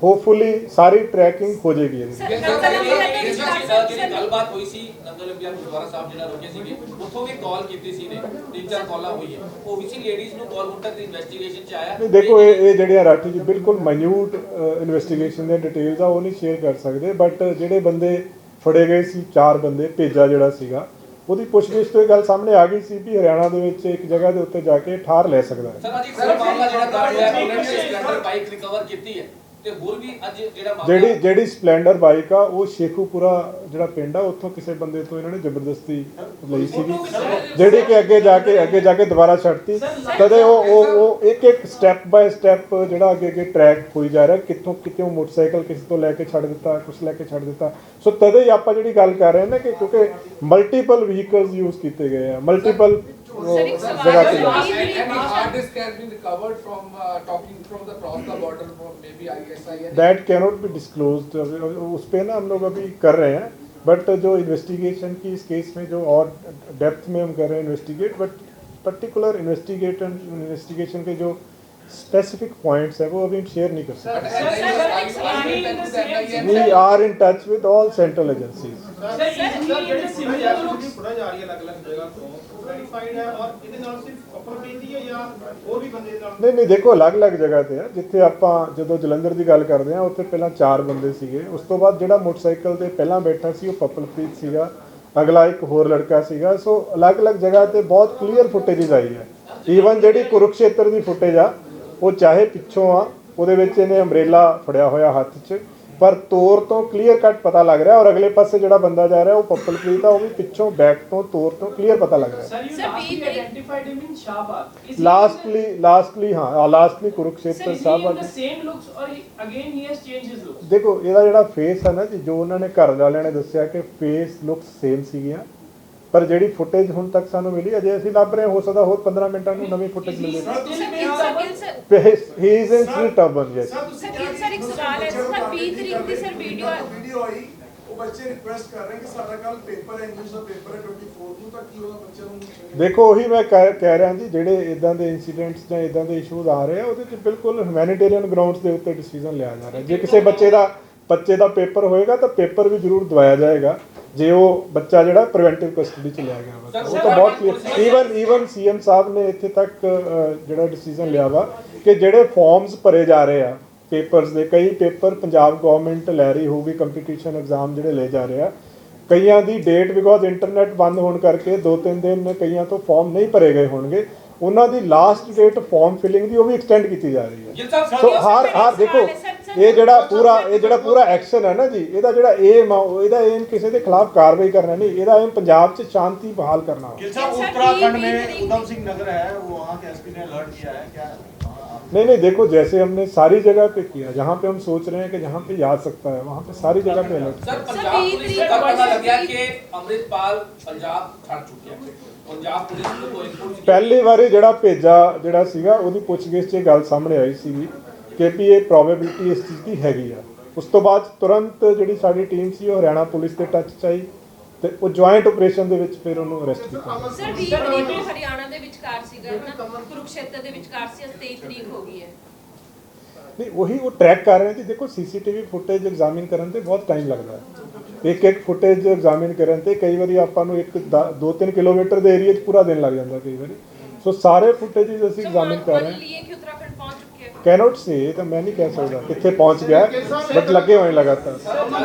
ਹੋਪਫੁਲੀ ਸਾਰੀ ਟਰੈਕਿੰਗ ਹੋ ਜਾਏਗੀ ਇਹਦੀ। ਜਿਹੜੀ ਗੱਲਬਾਤ ਹੋਈ ਸੀ ਨੰਗਲ ਅੰਬਿਆ ਗੁਰਦੁਆਰਾ ਸਾਹਿਬ ਜਿਹੜਾ ਰੁਕੇ ਸੀਗੇ ਉੱਥੋਂ ਵੀ ਕਾਲ ਕੀਤੀ ਸੀ ਨੇ 3-4 ਕਾਲਾਂ ਹੋਈ ਹੈ ਉਹ ਵੀ ਸੀ ਲੇਡੀਜ਼ ਨੂੰ ਕਾਲ ਹੁਣ ਤੱਕ ਇਨਵੈਸਟੀਗੇਸ਼ਨ ਚ ਆਇਆ ਨਹੀਂ ਦੇਖੋ ਇਹ ਜਿਹੜੀਆਂ ਰਾਠੀ ਜੀ ਬਿਲਕੁਲ ਮਾਈਨਿਊਟ ਇਨਵੈਸਟੀਗੇਸ਼ਨ ਦੀਆਂ ਡਿਟੇਲਸ ਆ ਉਹ ਨਹੀਂ ਸ਼ੇਅਰ ਕਰ ਸਕਦੇ ਬਟ ਜਿਹੜੇ ਬੰਦੇ ਫੜੇ ਗਏ ਸੀ 4 ਬੰਦੇ ਭੇਜਾ ਜਿਹੜਾ ਸੀਗਾ ਉਹਦੀ ਪੁੱਛਗਿੱਛ ਤੋਂ ਇਹ ਗੱਲ ਸਾਹਮਣੇ ਆ ਗਈ ਸੀ ਵੀ ਹਰਿਆਣਾ ਦੇ ਵਿੱਚ ਇੱਕ ਜਗ੍ਹਾ ਦੇ ਉੱਤੇ ਜਾ ਕੇ ਠਾਰ ਲੈ ਸਕਦਾ ਹੈ। ਸਰ ਅੱਜ ਇੱਕ ਮਾਮਲਾ ਜਿਹੜਾ ਦਰਜ ਹੋਇਆ ਉਹਨਾਂ ਨੇ ਸਪਲੈਂਡਰ ਬਾਈਕ ਰਿਕਵਰ ਕੀਤੀ ਹੈ ਤੇ ਹੋਰ ਵੀ ਅੱਜ ਜਿਹੜਾ ਮਾਮਲਾ ਜਿਹੜੀ ਸਪਲੈਂਡਰ ਬਾਈਕ ਆ ਉਹ ਸ਼ੇਖੂਪੁਰਾ ਜਿਹੜਾ ਪਿੰਡ ਆ ਉੱਥੋਂ ਕਿਸੇ ਬੰਦੇ ਤੋਂ ਇਹਨਾਂ ਨੇ ਜ਼ਬਰਦਸਤੀ ਲਈ ਸੀਗੀ ਜਿਹੜੀ ਕਿ ਅੱਗੇ ਜਾ ਕੇ ਦੁਬਾਰਾ ਛੱਡਤੀ ਕਦੇ ਉਹ ਇੱਕ ਸਟੈਪ ਬਾਏ ਸਟੈਪ ਜਿਹੜਾ ਅੱਗੇ ਟਰੈਕ ਹੋਈ ਜਾ ਰਿਹਾ ਕਿਤੋਂ ਮੋਟਰਸਾਈਕਲ ਕਿਸੇ ਤੋਂ ਲੈ ਕੇ ਛੱਡ ਦਿੱਤਾ ਕੁਝ ਲੈ ਕੇ ਛੱਡ ਦਿੱਤਾ। ਸੋ ਤਦੇ ਹੀ ਆਪਾਂ ਜਿਹੜੀ ਗੱਲ ਕਰ ਰਹੇ ਹਾਂ ਨਾ ਕਿ ਕਿਉਂਕਿ ਮਲਟੀਪਲ ਵਹੀਕਲਸ ਯੂਜ਼ ਕੀਤੇ ਗਏ ਆ ਮਲਟੀਪਲ ਜਗ੍ਹਾ ਤੇ hard disk has been recovered from talking from the cross the border from maybe ISI and that cannot be disclosed उस पे ना हम लोग अभी कर रहे हैं बट जो इन्वेस्टिगेशन की इस केस में जो और डेप्थ में हम कर रहे हैं इन्वेस्टिगेट बट पर्टिकुलर इन्वेस्टिगेशन के जो स्पेसिफिक पॉइंट्स है वो अभी हम शेयर नहीं कर सकते। We are in touch with all central agencies। ਨਹੀਂ ਦੇਖੋ ਅਲੱਗ-ਅਲੱਗ ਜਗ੍ਹਾ ਤੇ ਆ ਜਿੱਥੇ ਆਪਾਂ ਜਦੋਂ ਜਲੰਧਰ ਦੀ ਗੱਲ ਕਰਦੇ ਆ ਉੱਥੇ ਪਹਿਲਾਂ 4 ਬੰਦੇ ਸੀਗੇ ਉਸ ਤੋਂ ਬਾਅਦ ਜਿਹੜਾ ਮੋਟਰਸਾਈਕਲ ਤੇ ਪਹਿਲਾਂ ਬੈਠਾ ਸੀ ਉਹ ਪਪਲਪ੍ਰੀਤ ਸੀਗਾ ਅਗਲਾ ਇੱਕ ਹੋਰ ਲੜਕਾ ਸੀਗਾ। ਸੋ ਅਲੱਗ-ਅਲੱਗ ਜਗ੍ਹਾ ਤੇ ਬਹੁਤ ਕਲੀਅਰ ਫੁਟੇਜ ਆਈ ਹੈ ਈਵਨ ਜਿਹੜੀ ਕੁਰੂਕਸ਼ੇਤਰ ਦੀ ਫੁਟੇਜ ਆ ਉਹ ਚਾਹੇ ਪਿੱਛੋਂ ਆ ਉਹਦੇ ਵਿੱਚ ਇਹਨੇ ਅੰਬਰੇਲਾ ਫੜਿਆ ਹੋਇਆ ਹੱਥ 'ਚ ਪਰ ਤੋਰ ਤੋਂ ਕਲੀਅਰ ਕੱਟ ਪਤਾ ਲੱਗ ਰਿਹਾ ਔਰ ਅਗਲੇ ਪਾਸੇ ਜਿਹੜਾ ਬੰਦਾ ਜਾ ਰਿਹਾ ਉਹ ਪਪਲਪ੍ਰੀਤ ਆ ਉਹ ਵੀ ਪਿੱਛੋਂ ਬੈਕ ਤੋਂ ਤੋਰ ਤੋਂ ਕਲੀਅਰ ਪਤਾ ਲੱਗ ਰਿਹਾ। ਲਾਸਟਲੀ ਕੁਰੂਕਸ਼ੇਤਰ ਸਾਹਿਬ ਦੇਖੋ ਇਹਦਾ ਜਿਹੜਾ ਫੇਸ ਹੈ ਨਾ ਜੀ ਜੋ ਉਹਨਾਂ ਨੇ ਘਰ ਵਾਲਿਆਂ ਨੇ ਦੱਸਿਆ ਕਿ ਫੇਸ ਲੁੱਕਸ ਸੇਮ ਸੀਗੀਆਂ ਪਰ ਜਿਹੜੀ ਫੁਟੇਜ ਹੁਣ ਤੱਕ ਸਾਨੂੰ ਮਿਲੀ ਅਜੇ ਅਸੀਂ ਲੱਭ ਰਹੇ ਹੋ ਸਕਦਾ ਹੋਰ 15 ਮਿੰਟਾਂ ਨੂੰ ਨਵੀਂ ਫੁਟੇਜ ਮਿਲ ਜਾਵੇ। ਹੀ is in full turban yes sir ਇੱਕ ਸਵਾਲ ਹੈ ਸਰ 20 ਤਰੀਕ ਦੀ ਸਰ ਵੀਡੀਓ ਆਈ ਉਹ ਬੱਚੇ ਰਿਕੁਐਸਟ ਕਰ ਰਹੇ ਕਿ ਸਾਡਾ ਕੱਲ ਪੇਪਰ ਹੈ ਇੰਗਲਿਸ਼ ਦਾ ਪੇਪਰ ਹੈ 24 ਨੂੰ ਤਾਂ ਕੀ ਉਹਨਾਂ ਬੱਚਿਆਂ ਨੂੰ ਦੇਖੋ ਉਹੀ ਮੈਂ ਕਹਿ ਰਿਹਾ ਜੀ ਜਿਹੜੇ ਇਦਾਂ ਦੇ ਇਨਸੀਡੈਂਟਸ ਜਾਂ ਇਦਾਂ ਦੇ ਇਸ਼ੂਜ਼ ਆ ਰਹੇ ਆ ਉਹਦੇ 'ਚ ਬਿਲਕੁਲ ਹਿਊਮੈਨਿਟੇਰੀਅਨ ਗਰਾਊਂਡਸ ਦੇ ਉੱਤੇ ਡਿਸੀਜਨ ਲਿਆ ਜਾ ਰਿਹਾ। ਜੇ ਕਿਸੇ ਬੱਚੇ ਦਾ ਪੇਪਰ ਹੋਏਗਾ ਤਾਂ ਪੇਪਰ ਵੀ ਜ਼ਰੂਰ ਦਵਾਇਆ ਜਾਏਗਾ ਜੇ ਉਹ ਬੱਚਾ ਜਿਹੜਾ ਪ੍ਰੀਵੈਂਟਿਵ ਕਸਟਡੀ ਚ ਲਿਆ ਗਿਆ ਵਾ ਉਹ ਤਾਂ ਬਹੁਤ ਕਲੀਅਰ ਈਵਨ ਸੀਐਮ ਸਾਹਿਬ ਨੇ ਇੱਥੇ ਤੱਕ ਜਿਹੜਾ ਡਿਸੀਜਨ ਲਿਆ ਵਾ ਕਿ ਜਿਹੜੇ ਫਾਰਮਸ ਭਰੇ ਜਾ ਰਹੇ ਆ ਪੇਪਰਸ ਦੇ ਕਈ ਪੇਪਰ ਪੰਜਾਬ ਗਵਰਨਮੈਂਟ ਲੈ ਰਹੀ ਹੋਊਗੀ ਕੰਪੀਟੀਸ਼ਨ ਐਗਜ਼ਾਮ ਜਿਹੜੇ ਲੈ ਜਾ ਰਹੇ ਆ ਕਈਆਂ ਦੀ ਡੇਟ ਬਿਕੋਜ਼ ਇੰਟਰਨੈਟ ਬੰਦ ਹੋਣ ਕਰਕੇ 2-3 ਦਿਨ ਕਈਆਂ ਤੋਂ ਫਾਰਮ ਨਹੀਂ ਭਰੇ ਗਏ ਹੋਣਗੇ ਉਹਨਾਂ ਦੀ ਲਾਸਟ ਡੇਟ ਫਾਰਮ ਫਿਲਿੰਗ ਦੀ ਉਹ ਵੀ ਐਕਸਟੈਂਡ ਕੀਤੀ ਜਾ ਰਹੀ ਹੈ। ਸੋ ਹਰ ਦੇਖੋ ਇਹ ਜਿਹੜਾ ਪੂਰਾ ਐਕਸ਼ਨ ਹੈ ਨਾ ਜੀ ਇਹਦਾ ਜਿਹੜਾ ਏਮ ਆ ਇਹਦਾ ਏਮ ਕਿਸੇ ਦੇ ਖਿਲਾਫ ਕਾਰਵਾਈ ਕਰਨਾ ਨਹੀਂ ਇਹਦਾ ਏਮ ਪੰਜਾਬ 'ਚ शांति बहाल करना। उत्तराखंड में उधम सिंह नगर है वो वहाँ के एसपी ने अलर्ट किया है क्या? नहीं देखो जैसे हमने सारी जगह पे किया जहाँ पे हम सोच रहे हैं कि जहाँ पे आ सकता है वहाँ पे सारी जगह पे अलर्ट। सर पंजाब पुलिस को पता लग गया कि अमृतपाल पंजाब छड़ चुकी है ਪੰਜਾਬ ਪੁਲਿਸ ਨੂੰ ਕੋਈ ਇਨਪੁਟ ਪਹਿਲੀ ਵਾਰੀ ਜਿਹੜਾ ਸੀਗਾ ਉਹਦੀ ਪੁੱਛਗਿੱਛ 'ਚ ਇਹ ਗੱਲ ਸਾਹਮਣੇ ਆਈ ਸੀਗੀ ਕਿ ਵੀ ਇਹ ਪ੍ਰੋਬੇਬਿਲਿਟੀ ਇਸ ਚੀਜ਼ ਦੀ ਹੈਗੀ ਆ। ਉਸ ਤੋਂ ਬਾਅਦ ਤੁਰੰਤ ਜਿਹੜੀ ਸਾਡੀ ਟੀਮ ਸੀ ਉਹ ਹਰਿਆਣਾ ਪੁਲਿਸ ਦੇ ਟੱਚ 'ਚ ਆਈ ਤੇ ਉਹ ਜੁਆਇੰਟ ਆਪਰੇਸ਼ਨ ਦੇ ਵਿੱਚ ਫਿਰ ਉਹਨੂੰ ਅਰੈਸਟ ਕੀਤਾ। ਸਰ 20 ਤਰੀਕ ਨੂੰ ਹਰਿਆਣਾ ਦੇ ਵਿਚਕਾਰ ਸੀਗਾ ਨਾ, ਕੁਰੂਕਸ਼ੇਤਰ ਦੇ ਵਿਚਕਾਰ ਸੀ, 23 ਤਰੀਕ ਹੋ ਗਈ ਹੈ। ਨਹੀਂ ਉਹੀ ਉਹ ਟਰੈਕ ਕਰ ਰਹੇ ਜੀ। ਦੇਖੋ ਸੀਸੀਟੀਵੀ ਫੁਟੇਜ ਐਗਜ਼ਾਮਿਨ ਕਰਨ ਤੇ ਬਹੁਤ ਟਾਈਮ ਲੱਗਦਾ ਹੈ। ਇੱਕ ਫੁਟੇਜ ਐਗਜ਼ਾਮਿਨ ਕਰਨ ਤੇ ਕਈ ਵਾਰੀ ਆਪਾਂ ਨੂੰ 2-3 ਕਿਲੋਮੀਟਰ ਦੇ ਏਰੀਆ 'ਚ ਪੂਰਾ ਦਿਨ ਲੱਗ ਜਾਂਦਾ ਕਈ ਵਾਰੀ। ਸੋ ਸਾਰੇ ਫੁਟੇजेस ਅਸੀਂ ਐਗਜ਼ਾਮਿਨ ਕਰ ਰਹੇ ਹਾਂ। ਕਿ ਉੱਤਰਾਖੰਡ ਪਹੁੰਚ ਚੁੱਕੇ ਹੈ। ਕੈਨੋਟ ਸੇ ਤਾਂ ਮੈਂ ਨਹੀਂ ਕਹਿ ਸਕਦਾ ਕਿੱਥੇ ਪਹੁੰਚ ਗਿਆ, ਬਟ ਲੱਗੇ ਹੋਏ ਲਗਾਤਾਰ।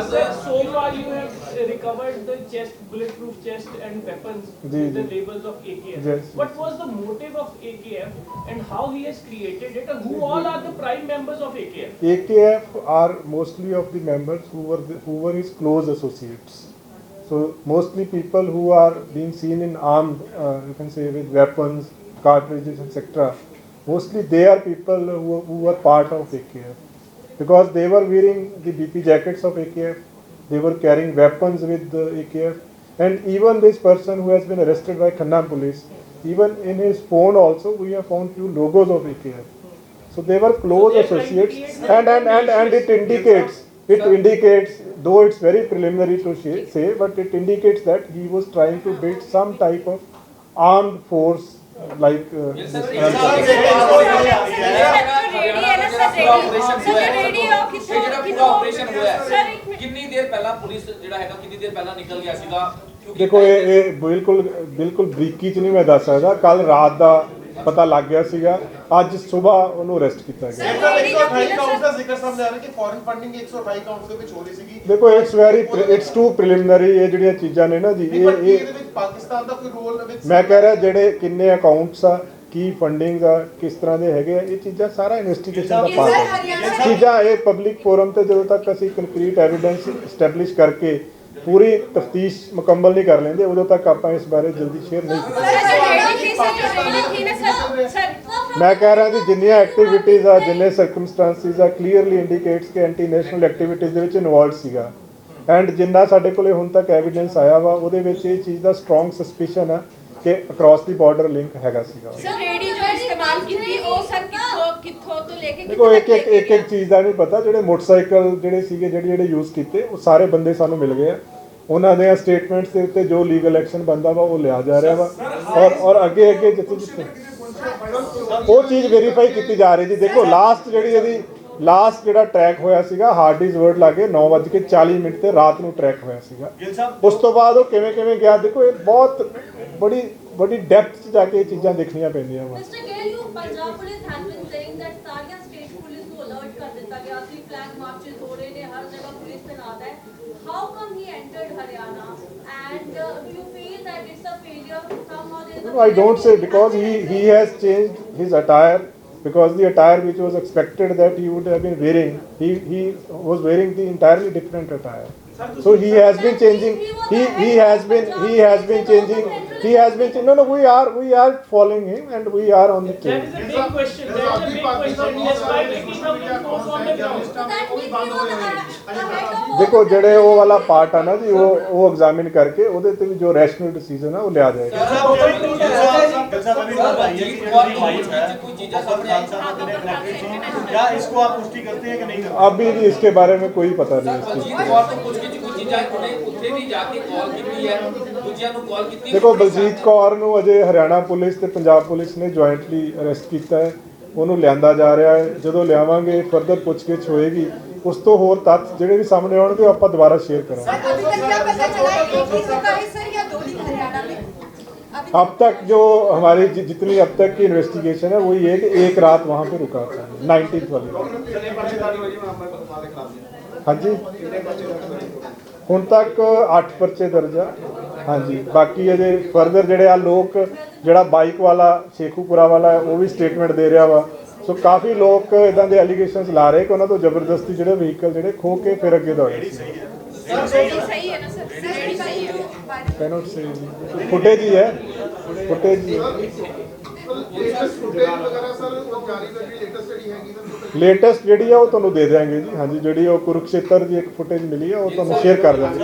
So far you have recovered the chest, bulletproof chest and weapons with the labels of AKF. Yes. What was the motive of AKF and how he has created it, and who all are the prime members of AKF? AKF are mostly of the members who were his close associates. So mostly people who are being seen in armed, you can say with weapons, cartridges, etc. Mostly they are people who were part of AKF because they were wearing the BP jackets of AKF. They were carrying weapons with the AKF, and even this person who has been arrested by Khanna police, even in his phone also we have found few logos of AKF. So they were close associates, and it indicates, though it's very preliminary to say, but it indicates that he was trying to build some type of armed force like ਕਿੰਨੀ ਦੇਰ ਪਹਿਲਾਂ police ਜਿਹੜਾ ਹੈਗਾ ਕਿੰਨੀ ਦੇਰ ਪਹਿਲਾਂ ਨਿਕਲ ਗਿਆ ਸੀਗਾ? ਦੇਖੋ ਇਹ ਬਿਲਕੁਲ ਬਰੀਕੀ ਚ ਨਹੀਂ ਮੈਂ ਦੱਸ ਸਕਦਾ। ਕੱਲ ਰਾਤ ਦਾ ਪਤਾ ਲੱਗ ਗਿਆ ਸੀਗਾ, ਅੱਜ ਸਵੇਰ ਉਹਨੂੰ ਅਰੈਸਟ ਕੀਤਾ ਗਿਆ। 128 ਕਾਊਂਟਸ ਦਾ ਜ਼ਿਕਰ ਸਾਹਮਣੇ ਆ ਰਿਹਾ ਕਿ ਫੋਰਨ ਫੰਡਿੰਗ 128 ਕਾਊਂਟਸ ਦੇ ਵਿੱਚ ਹੋ ਰਹੀ ਸੀਗੀ। ਦੇਖੋ ਇਟਸ ਟੂ ਪ੍ਰੀਲਿਮਿਨਰੀ। ਇਹ ਜਿਹੜੀਆਂ ਚੀਜ਼ਾਂ ਨੇ ਨਾ ਜੀ, ਇਹਦੇ ਵਿੱਚ ਪਾਕਿਸਤਾਨ ਦਾ ਕੋਈ ਰੋਲ ਵਿੱਚ ਮੈਂ ਕਹਿ ਰਿਹਾ ਜਿਹੜੇ ਕਿੰਨੇ ਅਕਾਊਂਟਸ ਆ, ਕੀ ਫੰਡਿੰਗ ਆ, ਕਿਸ ਤਰ੍ਹਾਂ ਦੇ ਹੈਗੇ ਆ, ਇਹ ਚੀਜ਼ਾਂ ਸਾਰਾ ਇਨਵੈਸਟੀਗੇਸ਼ਨ ਦਾ ਪਾਰਟ ਹੈ। ਚੀਜ਼ਾਂ ਇਹ ਪਬਲਿਕ ਫੋਰਮ ਤੇ ਜਦੋਂ ਤੱਕ ਅਸੀਂ ਕੰਕਰੀਟ ਐਵੀਡੈਂਸ ਐਸਟੈਬਲਿਸ਼ ਕਰਕੇ ਪੂਰੀ ਤਫਤੀਸ਼ ਮੁਕੰਮਲ ਨਹੀਂ ਕਰ ਲੈਂਦੇ ਉਦੋਂ ਤੱਕ ਆਪਾਂ ਇਸ ਬਾਰੇ ਜਲਦੀ ਸ਼ੇਅਰ ਨਹੀਂ ਕਰ ਸਕਦੇ। ਮੈਂ ਕਹਿ ਰਿਹਾ ਜੀ ਜਿੰਨੀਆਂ ਐਕਟੀਵਿਟੀਜ਼ ਆ, ਜਿੰਨੇ ਸਰਕਮਸਟੈਂਸਿਸ ਆ, ਕਲੀਅਰਲੀ ਇੰਡੀਕੇਟਸ ਕਿ ਐਂਟੀ ਨੈਸ਼ਨਲ ਐਕਟੀਵਿਟੀਜ਼ ਦੇ ਵਿੱਚ ਇਨਵੋਲਵਡ ਸੀਗਾ। ਐਂਡ ਜਿੰਨਾ ਸਾਡੇ ਕੋਲੇ ਹੁਣ ਤੱਕ ਐਵੀਡੈਂਸ ਆਇਆ ਵਾ ਉਹਦੇ ਵਿੱਚ ਇਹ ਚੀਜ਼ ਦਾ ਸਟਰੋਂਗ ਸਸਪੀਸ਼ਨ ਆ ਕਿ ਅਕ੍ਰੋਸ ਦੀ ਬਾਰਡਰ ਲਿੰਕ ਹੈਗਾ ਸੀਗਾ। ਸਰ ਰੇਡੀ ਜੋ ਇਸਤੇਮਾਲ ਕੀਤੀ ਉਹ ਸਰ ਕਿੱਥੋਂ ਤੋਂ ਲੈ ਕੇ ਦੇਖੋ ਇੱਕ ਚੀਜ਼ ਦਾ ਨਹੀਂ ਪਤਾ। ਜਿਹੜੇ ਮੋਟਰਸਾਈਕਲ ਜਿਹੜੇ ਸੀਗੇ ਜਿਹੜੇ ਯੂਜ਼ ਕੀਤੇ ਉਹ ਸਾਰੇ ਬੰਦੇ ਸਾਨੂੰ ਮਿਲ ਗਏ ਆ। ਉਹਨਾਂ ਦੇ ਸਟੇਟਮੈਂਟਸ ਦੇ ਉੱਤੇ ਜੋ ਲੀਗਲ ਐਕਸ਼ਨ ਬਣਦਾ ਵਾ ਉਹ ਲਿਆ ਜਾ ਰਿਹਾ ਵਾ ਔਰ ਅੱਗੇ ਜਿੱਥੇ ਉਹ ਚੀਜ਼ ਵੈਰੀਫਾਈ ਕੀਤੀ ਜਾ ਰਹੀ ਜੀ। ਦੇਖੋ ਲਾਸਟ ਜਿਹੜਾ ਟਰੈਕ ਹੋਇਆ ਸੀਗਾ ਹਾਰਡੀਜ਼ ਵਰਡ ਲਾਗੇ 9:40 ਤੇ ਰਾਤ ਨੂੰ ਟਰੈਕ ਹੋਇਆ ਸੀਗਾ। ਉਸ ਤੋਂ ਬਾਅਦ ਉਹ ਕਿਵੇਂ ਗਿਆ, ਦੇਖੋ ਇਹ ਬਹੁਤ ਬੜੀ ਡੈਪਥ 'ਚ ਜਾ ਕੇ ਇਹ ਚੀਜ਼ਾਂ ਦੇਖਣੀਆਂ ਪੈਂਦੀਆਂ ਵਾ। Punjab police has been saying that ਸਾਰੀਆਂ ਸਟੇਟ ਪੁਲਿਸ ਨੂੰ ਅਲਰਟ ਕਰ ਦਿੱਤਾ ਗਿਆ ਸੀ, ਫਲੈਗ ਮਾਰਚਸ ਹੋ ਰਹੇ ਨੇ, ਹਰ ਜਗ੍ਹਾ ਪੁਲਿਸ ਤੈਨਾਤ ਹੈ। How come he entered Haryana and do you feel that it's a failure somehow there is a... No, I don't say because he has changed his attire, because the attire which was expected that he would have been wearing, he was wearing the entirely different attire. So he has been changing. He has been changing. No. We are following him and we are on the trail. That is a big question. Despite taking the force on the ground. देखो ਜਿਹੜੇ ਉਹ ਵਾਲਾ part ਆ ਨਾ ਜੀ ਉਹ examine ਕਰਕੇ ਉਹਦੇ ਤੇ ਵੀ ਜੋ ਰੈਸ਼ਨਲ ਡਿਸੀਜਨ ਆ ਉਹ ਲਿਆ ਜਾਏਗਾ। क्या इसको आप पुष्टि करते हैं कि नहीं? अभी भी इसके बारे में कोई पता नहीं। देखो बलजीत कौर ਨੂੰ ਅਜੇ ਹਰਿਆਣਾ ਪੁਲਿਸ ਤੇ ਪੰਜਾਬ ਪੁਲਿਸ ਨੇ ਜੁਆਇੰਟਲੀ ਅਰੈਸਟ ਕੀਤਾ ਹੈ। ਉਹਨੂੰ ਲਿਆਂਦਾ ਜਾ ਰਿਹਾ ਹੈ। ਜਦੋਂ ਲਿਆਵਾਂਗੇ ਫਰਦਰ ਪੁੱਛਗਿੱਛ ਹੋਏਗੀ ਉਸ ਤੋਂ ਹੋਰ ਤੱਥ ਜਿਹੜੇ ਵੀ ਸਾਹਮਣੇ ਆਉਣਗੇ ਆਪਾਂ ਦੁਬਾਰਾ ਸ਼ੇਅਰ करेंगे। अब तक जो हमारी जितनी अब तक की इन्वेस्टिगेशन है वो ये कि एक रात वहाँ पे रुका था 19th वाली। हाँ जी ਹੁਣ ਤੱਕ 8 ਪਰਚੇ ਦਰਜ ਆ। ਹਾਂਜੀ ਬਾਕੀ ਅਜੇ ਫਰਦਰ ਜਿਹੜੇ ਆ ਲੋਕ ਜਿਹੜਾ ਬਾਈਕ ਵਾਲਾ ਸ਼ੇਖੂਪੁਰਾ ਵਾਲਾ ਉਹ ਵੀ ਸਟੇਟਮੈਂਟ ਦੇ ਰਿਹਾ ਵਾ। ਸੋ ਕਾਫੀ ਲੋਕ ਇਦਾਂ ਦੇ ਐਲੀਗੇਸ਼ਨਸ ਲਾ ਰਹੇ ਕਿ ਉਹਨਾਂ ਤੋਂ ਜ਼ਬਰਦਸਤੀ ਜਿਹੜੇ ਵਹੀਕਲ ਜਿਹੜੇ ਖੋ ਕੇ ਫਿਰ ਅੱਗੇ ਦੌੜੇ ਸੀ। ਸਹੀ ਹੈ ਨਾ ਸਰ? ਸਹੀ ਹੈ। कैनॉट से फुटेज ही है, फुटेज ही है। लेटेस्ट ਜਿਹੜੀ ਆ ਉਹ ਤੁਹਾਨੂੰ ਦੇ ਦੇਵਾਂਗੇ ਜੀ। ਹਾਂਜੀ ਜਿਹੜੀ ਉਹ ਕੁਰੂਕਸ਼ੇਤਰ ਦੀ ਇੱਕ ਫੁਟੇਜ ਮਿਲੀ ਹੈ ਉਹ ਤੁਹਾਨੂੰ ਸ਼ੇਅਰ ਕਰ ਦਾਂਗੇ।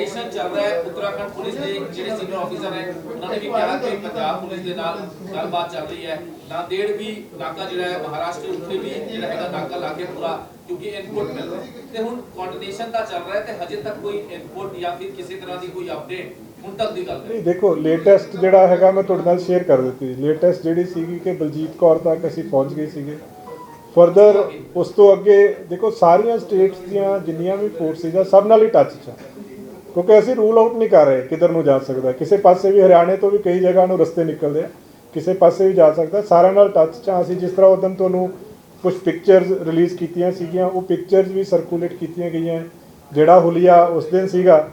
ਕੋਆਰਡੀਨੇਸ਼ਨ ਚੱਲ ਰਿਹਾ ਹੈ ਉੱਤਰਾਖੰਡ ਪੁਲਿਸ ਦੇ ਜਿਹੜੇ ਸੀਨੀਅਰ ਆਫੀਸਰ ਹੈ ਉਹਨਾਂ ਨੇ ਵੀ ਕਿਹਾ ਕਿ ਪੰਜਾਬ ਪੁਲਿਸ ਦੇ ਨਾਲ ਗੱਲਬਾਤ ਚੱਲ ਰਹੀ ਹੈ। ਨਾਂਦੇੜ ਵੀ ਨਾਕਾ ਜਿਹੜਾ ਹੈ ਮਹਾਰਾਸ਼ਟਰ ਉੱਥੇ ਵੀ ਜਿਹੜਾ ਹੈਗਾ ਨਾਕਾ ਲਾ ਕੇ ਪੂਰਾ ਕਿਉਂਕਿ ਇਨਪੁਟ ਮਿਲ ਰਿਹਾ ਤੇ ਹੁਣ ਕੋਆਰਡੀਨੇਸ਼ਨ ਤਾਂ ਚੱਲ ਰਿਹਾ ਹੈ ਤੇ ਹਜੇ ਤੱਕ ਕੋਈ ਇਨਪੁਟ ਜਾਂ ਫਿਰ ਕਿਸੇ ਤਰ੍ਹਾਂ ਦੀ ਕੋਈ ਅਪਡੇਟ ਹੁਣ ਤੱਕ ਦੀ ਗੱਲ ਨਹੀਂ ਦੇਖੋ ਲੇਟੈਸਟ ਜਿਹੜਾ ਹੈਗਾ ਮੈਂ ਤੁਹਾਡੇ ਨਾਲ ਸ਼ੇਅਰ ਕਰ ਦਿੱਤੀ। ਲੇਟੈਸਟ ਜਿਹੜੀ ਸੀਗੀ ਕਿ ਬਲਜੀਤ ਕੌਰ ਤੱਕ ਅਸੀਂ ਪਹੁੰਚ ਗਏ ਸੀਗੇ। ਫਰਦਰ ਉਸ ਤੋਂ ਅੱਗੇ ਦੇਖੋ ਸਾਰੀਆਂ ਸਟੇਟਸ ਦੀਆਂ ਜਿੰਨੀਆਂ ਵੀ ਫੋਰਸਿਸ ਆ ਸਭ ਨਾਲ ਹੀ ਟੱਚ 'ਚ ਆ ਕਿਉਂਕਿ ਅਸੀਂ ਰੂਲ ਆਊਟ ਨਹੀਂ ਕਰ ਰਹੇ ਕਿੱਧਰ ਨੂੰ ਜਾ ਸਕਦਾ। ਕਿਸੇ ਪਾਸੇ ਵੀ ਹਰਿਆਣੇ ਤੋਂ ਵੀ ਕਈ ਜਗ੍ਹਾ ਨੂੰ ਰਸਤੇ ਨਿਕਲਦੇ ਆ, ਕਿਸੇ ਪਾਸੇ ਵੀ ਜਾ ਸਕਦਾ। ਸਾਰਿਆਂ ਨਾਲ ਟੱਚ 'ਚ ਆ ਅਸੀਂ। ਜਿਸ ਤਰ੍ਹਾਂ ਉਦੋਂ ਤੁਹਾਨੂੰ ਕੁਝ ਪਿਕਚਰਸ ਰਿਲੀਜ਼ ਕੀਤੀਆਂ ਸੀਗੀਆਂ ਉਹ ਪਿਕਚਰਸ ਵੀ ਸਰਕੂਲੇਟ ਕੀਤੀਆਂ ਗਈਆਂ। ਜਿਹੜਾ ਹੁਲੀਆ ਉਸ ਦਿਨ ਸੀਗਾ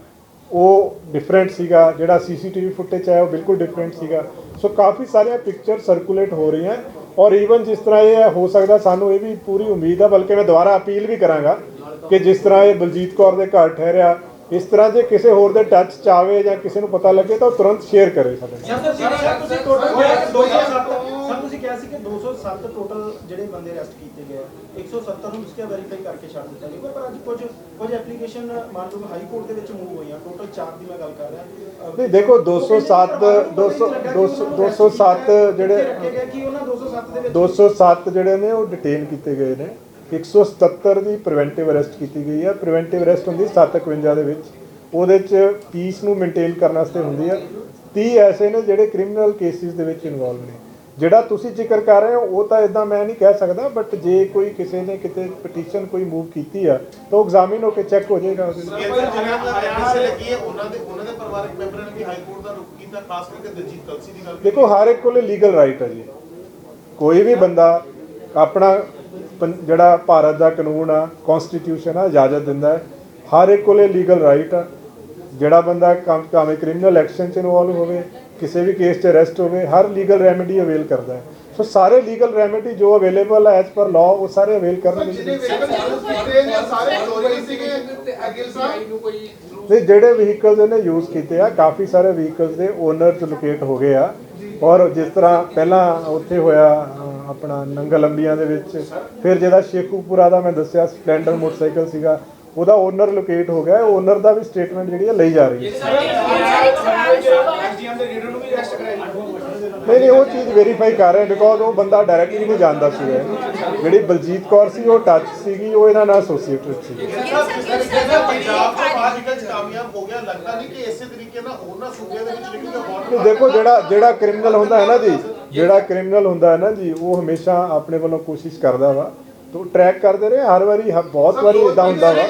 ਉਹ ਡਿਫਰੈਂਟ ਸੀਗਾ, ਜਿਹੜਾ ਸੀਸੀਟੀਵੀ ਫੁਟੇਜ ਹੈ ਉਹ ਬਿਲਕੁਲ ਡਿਫਰੈਂਟ ਸੀਗਾ। ਸੋ ਕਾਫੀ ਸਾਰੀਆਂ ਪਿਕਚਰ ਸਰਕੂਲੇਟ ਹੋ ਰਹੀਆਂ ਔਰ ਈਵਨ ਜਿਸ ਤਰ੍ਹਾਂ ਇਹ ਹੋ ਸਕਦਾ ਸਾਨੂੰ ਇਹ ਵੀ ਪੂਰੀ ਉਮੀਦ ਹੈ, ਬਲਕਿ ਮੈਂ ਦੁਬਾਰਾ ਅਪੀਲ ਵੀ ਕਰਾਂਗਾ ਕਿ ਜਿਸ ਤਰ੍ਹਾਂ ਇਹ ਬਲਜੀਤ ਕੌਰ ਦੇ ਘਰ ਠਹਿਰਿਆ ਇਸ ਤਰ੍ਹਾਂ ਜੇ ਕਿਸੇ ਹੋਰ ਦੇ ਟੱਚ 'ਚ ਆਵੇ ਜਾਂ ਕਿਸੇ ਨੂੰ ਪਤਾ ਲੱਗੇ ਤਾਂ ਉਹ ਤੁਰੰਤ ਸ਼ੇਅਰ ਕਰੇ ਸਾਡੇ ਨਾਲ। ਤੁਸੀਂ ਟੋਟਲ ਸਰ ਤੁਸੀਂ ਕਿਹਾ ਸੀ ਕਿ 207 ਟੋਟਲ ਜਿਹੜੇ ਬੰਦੇ ਅਰੈਸਟ ਕੀਤੇ ਗਏ 170 ਨੂੰ ਉਸਕੇ ਵੈਰੀਫਾਈ ਕਰਕੇ ਛੱਡ ਦਿੱਤਾ ਗਿਆ ਪਰ ਅੱਜ ਕੁਝ ਐਪਲੀਕੇਸ਼ਨ ਮਾਨਯੋਗ ਹਾਈ ਕੋਰਟ ਦੇ ਵਿੱਚ ਮੂਵ ਹੋਈਆਂ। ਟੋਟਲ 4 ਦੀ ਮੈਂ ਗੱਲ ਕਰ ਰਿਹਾ। ਨਹੀਂ ਦੇਖੋ 207 ਜਿਹੜੇ ਰੱਖੇ ਗਏ ਕਿ ਉਹਨਾਂ 207 ਦੇ ਵਿੱਚ 207 ਜਿਹੜੇ ਨੇ ਉਹ ਡਿਟੇਨ ਕੀਤੇ ਗਏ ਨੇ। 177 ਦੀ ਪ੍ਰੀਵੈਂਟਿਵ ਅਰੈਸਟ ਕੀਤੀ ਗਈ ਹੈ। ਪ੍ਰੀਵੈਂਟਿਵ ਅਰੈਸਟ ਹੁੰਦੀ 751 ਦੇ ਵਿੱਚ, ਉਹਦੇ 'ਚ ਪੀਸ ਨੂੰ ਮੇਨਟੇਨ ਕਰਨ ਵਾਸਤੇ ਹੁੰਦੀ ਹੈ। 30 ਐਸੇ ਨੇ ਜਿਹੜੇ ਕ੍ਰਿਮੀਨਲ ਕੇਸਿਸ ਦੇ ਵਿੱਚ ਇਨਵੋਲਵ ਨੇ। ਜਿਹੜਾ ਤੁਸੀਂ ਜ਼ਿਕਰ ਕਰ ਰਹੇ ਹੋ ਉਹ ਤਾਂ ਇਦਾਂ ਮੈਂ ਨਹੀਂ ਕਹਿ ਸਕਦਾ, ਬਟ ਜੇ ਕੋਈ ਕਿਸੇ ਨੇ ਕਿਤੇ ਪਟੀਸ਼ਨ ਕੋਈ ਮੂਵ ਕੀਤੀ ਆ ਤਾਂ ਉਹ ਐਗਜ਼ਾਮਿਨ ਹੋ ਕੇ ਚੈੱਕ ਹੋ ਜਾਏਗਾ ਉਹਦੇ ਵਿੱਚ। ਉਹਨਾਂ ਦੇ ਪਰਿਵਾਰਕ ਮੈਂਬਰਾਂ ਨੇ ਵੀ ਹਾਈ ਕੋਰਟ ਦਾ ਰੁਖ ਕੀਤਾ, ਖਾਸ ਕਰਕੇ ਦਲਜੀਤ ਕਲਸੀ ਦੀ ਗੱਲ। ਦੇਖੋ ਹਰ ਇੱਕ ਕੋਲੇ ਲੀਗਲ ਰਾਈਟ ਹੈ ਜੀ। ਕੋਈ ਵੀ ਬੰਦਾ ਆਪਣਾ ਜਿਹੜਾ ਭਾਰਤ ਦਾ ਕਾਨੂੰਨ ਆ ਕਨਸਟੀਟਿਊਸ਼ਨ ਆ ਇਜਾਜ਼ਤ ਦਿੰਦਾ ਹੈ। ਹਰ ਇੱਕ ਕੋਲੇ ਲੀਗਲ ਰਾਈਟ ਆ। ਜਿਹੜਾ ਬੰਦਾ ਭਾਵੇਂ ਕ੍ਰਿਮੀਨਲ ਐਕਸ਼ਨ 'ਚ ਇਨਵੋਲਵ ਹੋਵੇ, ਕਿਸੇ ਵੀ ਕੇਸ 'ਚ ਅਰੈਸਟ ਹੋਵੇ, ਹਰ ਲੀਗਲ ਰੈਮੇਡੀ ਅਵੇਲ ਕਰਦਾ ਹੈ। ਸੋ ਸਾਰੇ ਲੀਗਲ ਰੈਮੇਡੀ ਜੋ ਅਵੇਲੇਬਲ ਹੈ ਐਜ਼ ਪਰ ਲਾਅ ਉਹ ਸਾਰੇ ਅਵੇਲ ਕਰਨਗੇ। ਨਹੀਂ ਜਿਹੜੇ ਵਹੀਕਲਸ ਇਹਨੇ ਯੂਜ਼ ਕੀਤੇ ਆ ਕਾਫੀ ਸਾਰੇ ਵਹੀਕਲਸ ਦੇ ਓਨਰਸ ਲੋਕੇਟ ਹੋ ਗਏ ਆ। ਔਰ ਜਿਸ ਤਰ੍ਹਾਂ ਪਹਿਲਾਂ ਉੱਥੇ ਹੋਇਆ ਆਪਣਾ ਨੰਗਲ ਅੰਬੀਆਂ ਦੇ ਵਿੱਚ, ਫਿਰ ਜਿਹਦਾ ਸ਼ੇਖੂਪੁਰਾ ਦਾ ਮੈਂ ਦੱਸਿਆ ਸਪਲੈਂਡਰ ਮੋਟਰਸਾਈਕਲ ਸੀਗਾ ਉਹਦਾ ਓਨਰ ਲੋਕੇਟ ਹੋ ਗਿਆ। ਓਨਰ ਦਾ ਵੀ ਸਟੇਟਮੈਂਟ ਜਿਹੜੀ ਹੈ ਲਈ ਜਾ ਰਹੀ ਹੈ। ਨਹੀਂ ਉਹ ਚੀਜ਼ ਵੈਰੀਫਾਈ ਕਰ ਰਹੇ ਬਿਕੋਜ਼ ਉਹ ਬੰਦਾ ਡਾਇਰੈਕਟਲੀ ਨਹੀਂ ਜਾਣਦਾ ਸੀ। ਜਿਹੜੀ ਬਲਜੀਤ ਕੌਰ ਸੀ ਉਹ ਟੱਚ ਸੀਗੀ, ਉਹ ਇਹਨਾਂ ਨਾਲ ਐਸੋਸੀਏਟਡ ਸੀ। ਦੇਖੋ ਜਿਹੜਾ ਕ੍ਰਿਮੀਨਲ ਹੁੰਦਾ ਹੈ ਨਾ ਜੀ, ਜਿਹੜਾ ਕ੍ਰਿਮੀਨਲ ਹੁੰਦਾ ਹੈ ਨਾ ਜੀ ਉਹ ਹਮੇਸ਼ਾ ਆਪਣੇ ਵੱਲੋਂ ਕੋਸ਼ਿਸ਼ ਕਰਦਾ ਵਾ ਤੋਂ ਟਰੈਕ ਕਰਦੇ ਰਹੇ। ਹਰ ਵਾਰੀ ਬਹੁਤ ਵਾਰੀ ਇਦਾਂ ਹੁੰਦਾ ਵਾ।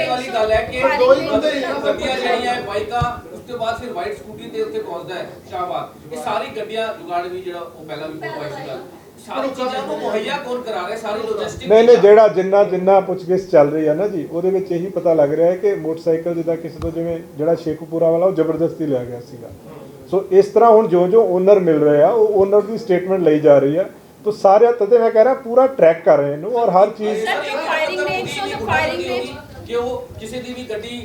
ਵਾਲੀ ਗੱਲ ਹੈ ਕਿ ਗੱਡੀਆਂ ਜਿਹੜੀਆਂ ਬਾਈਕਾਂ ਉਸ ਤੋਂ ਬਾਅਦ ਫਿਰ ਵਾਈਟ ਸਕੂਟੀ ਤੇ ਉੱਤੇ ਪਹੁੰਚਦਾ ਹੈ ਸ਼ਾਹਬਾਦ। ਇਹ ਸਾਰੀ ਗੱਡੀਆਂ ਜੁਗਾੜ ਵੀ ਜਿਹੜਾ ਉਹ ਪਹਿਲਾਂ ਵੀ ਬਹੁਤ ਵਾਈ ਸੀਗਾ। ਸਾਰੀ ਚੀਜ਼ਾਂ ਨੂੰ ਮੁਹੱਈਆ ਕੌਣ ਕਰਾ ਰਿਹਾ? ਸਾਰੀ ਲੌਜਿਸਟਿਕ ਨਹੀਂ ਜਿਹੜਾ ਜਿੰਨਾ ਪੁੱਛਗਿੱਛ ਚੱਲ ਰਹੀ ਹੈ ਨਾ ਜੀ ਉਹਦੇ ਵਿੱਚ ਇਹੀ ਪਤਾ ਲੱਗ ਰਿਹਾ ਹੈ ਕਿ ਮੋਟਰਸਾਈਕਲ ਜਿੱਦਾਂ ਕਿਸੇ ਤੋਂ ਜਿਵੇਂ ਜਿਹੜਾ ਸ਼ੇਖੂਪੁਰਾ ਵਾਲਾ ਉਹ ਜ਼ਬਰਦਸਤੀ ਲਿਆ ਗਿਆ ਸੀਗਾ। ਸੋ ਇਸ ਤਰ੍ਹਾਂ ਹੁਣ ਜੋ ਓਨਰ ਮਿਲ ਰਹੇ ਆ ਉਹ ਓਨਰ ਦੀ ਸਟੇਟਮੈਂਟ ਲਈ ਜਾ ਰਹੀ ਹੈ। तो सारे तदे मैं कह रहा पूरा ट्रैक कर रहे हैं और हर चीज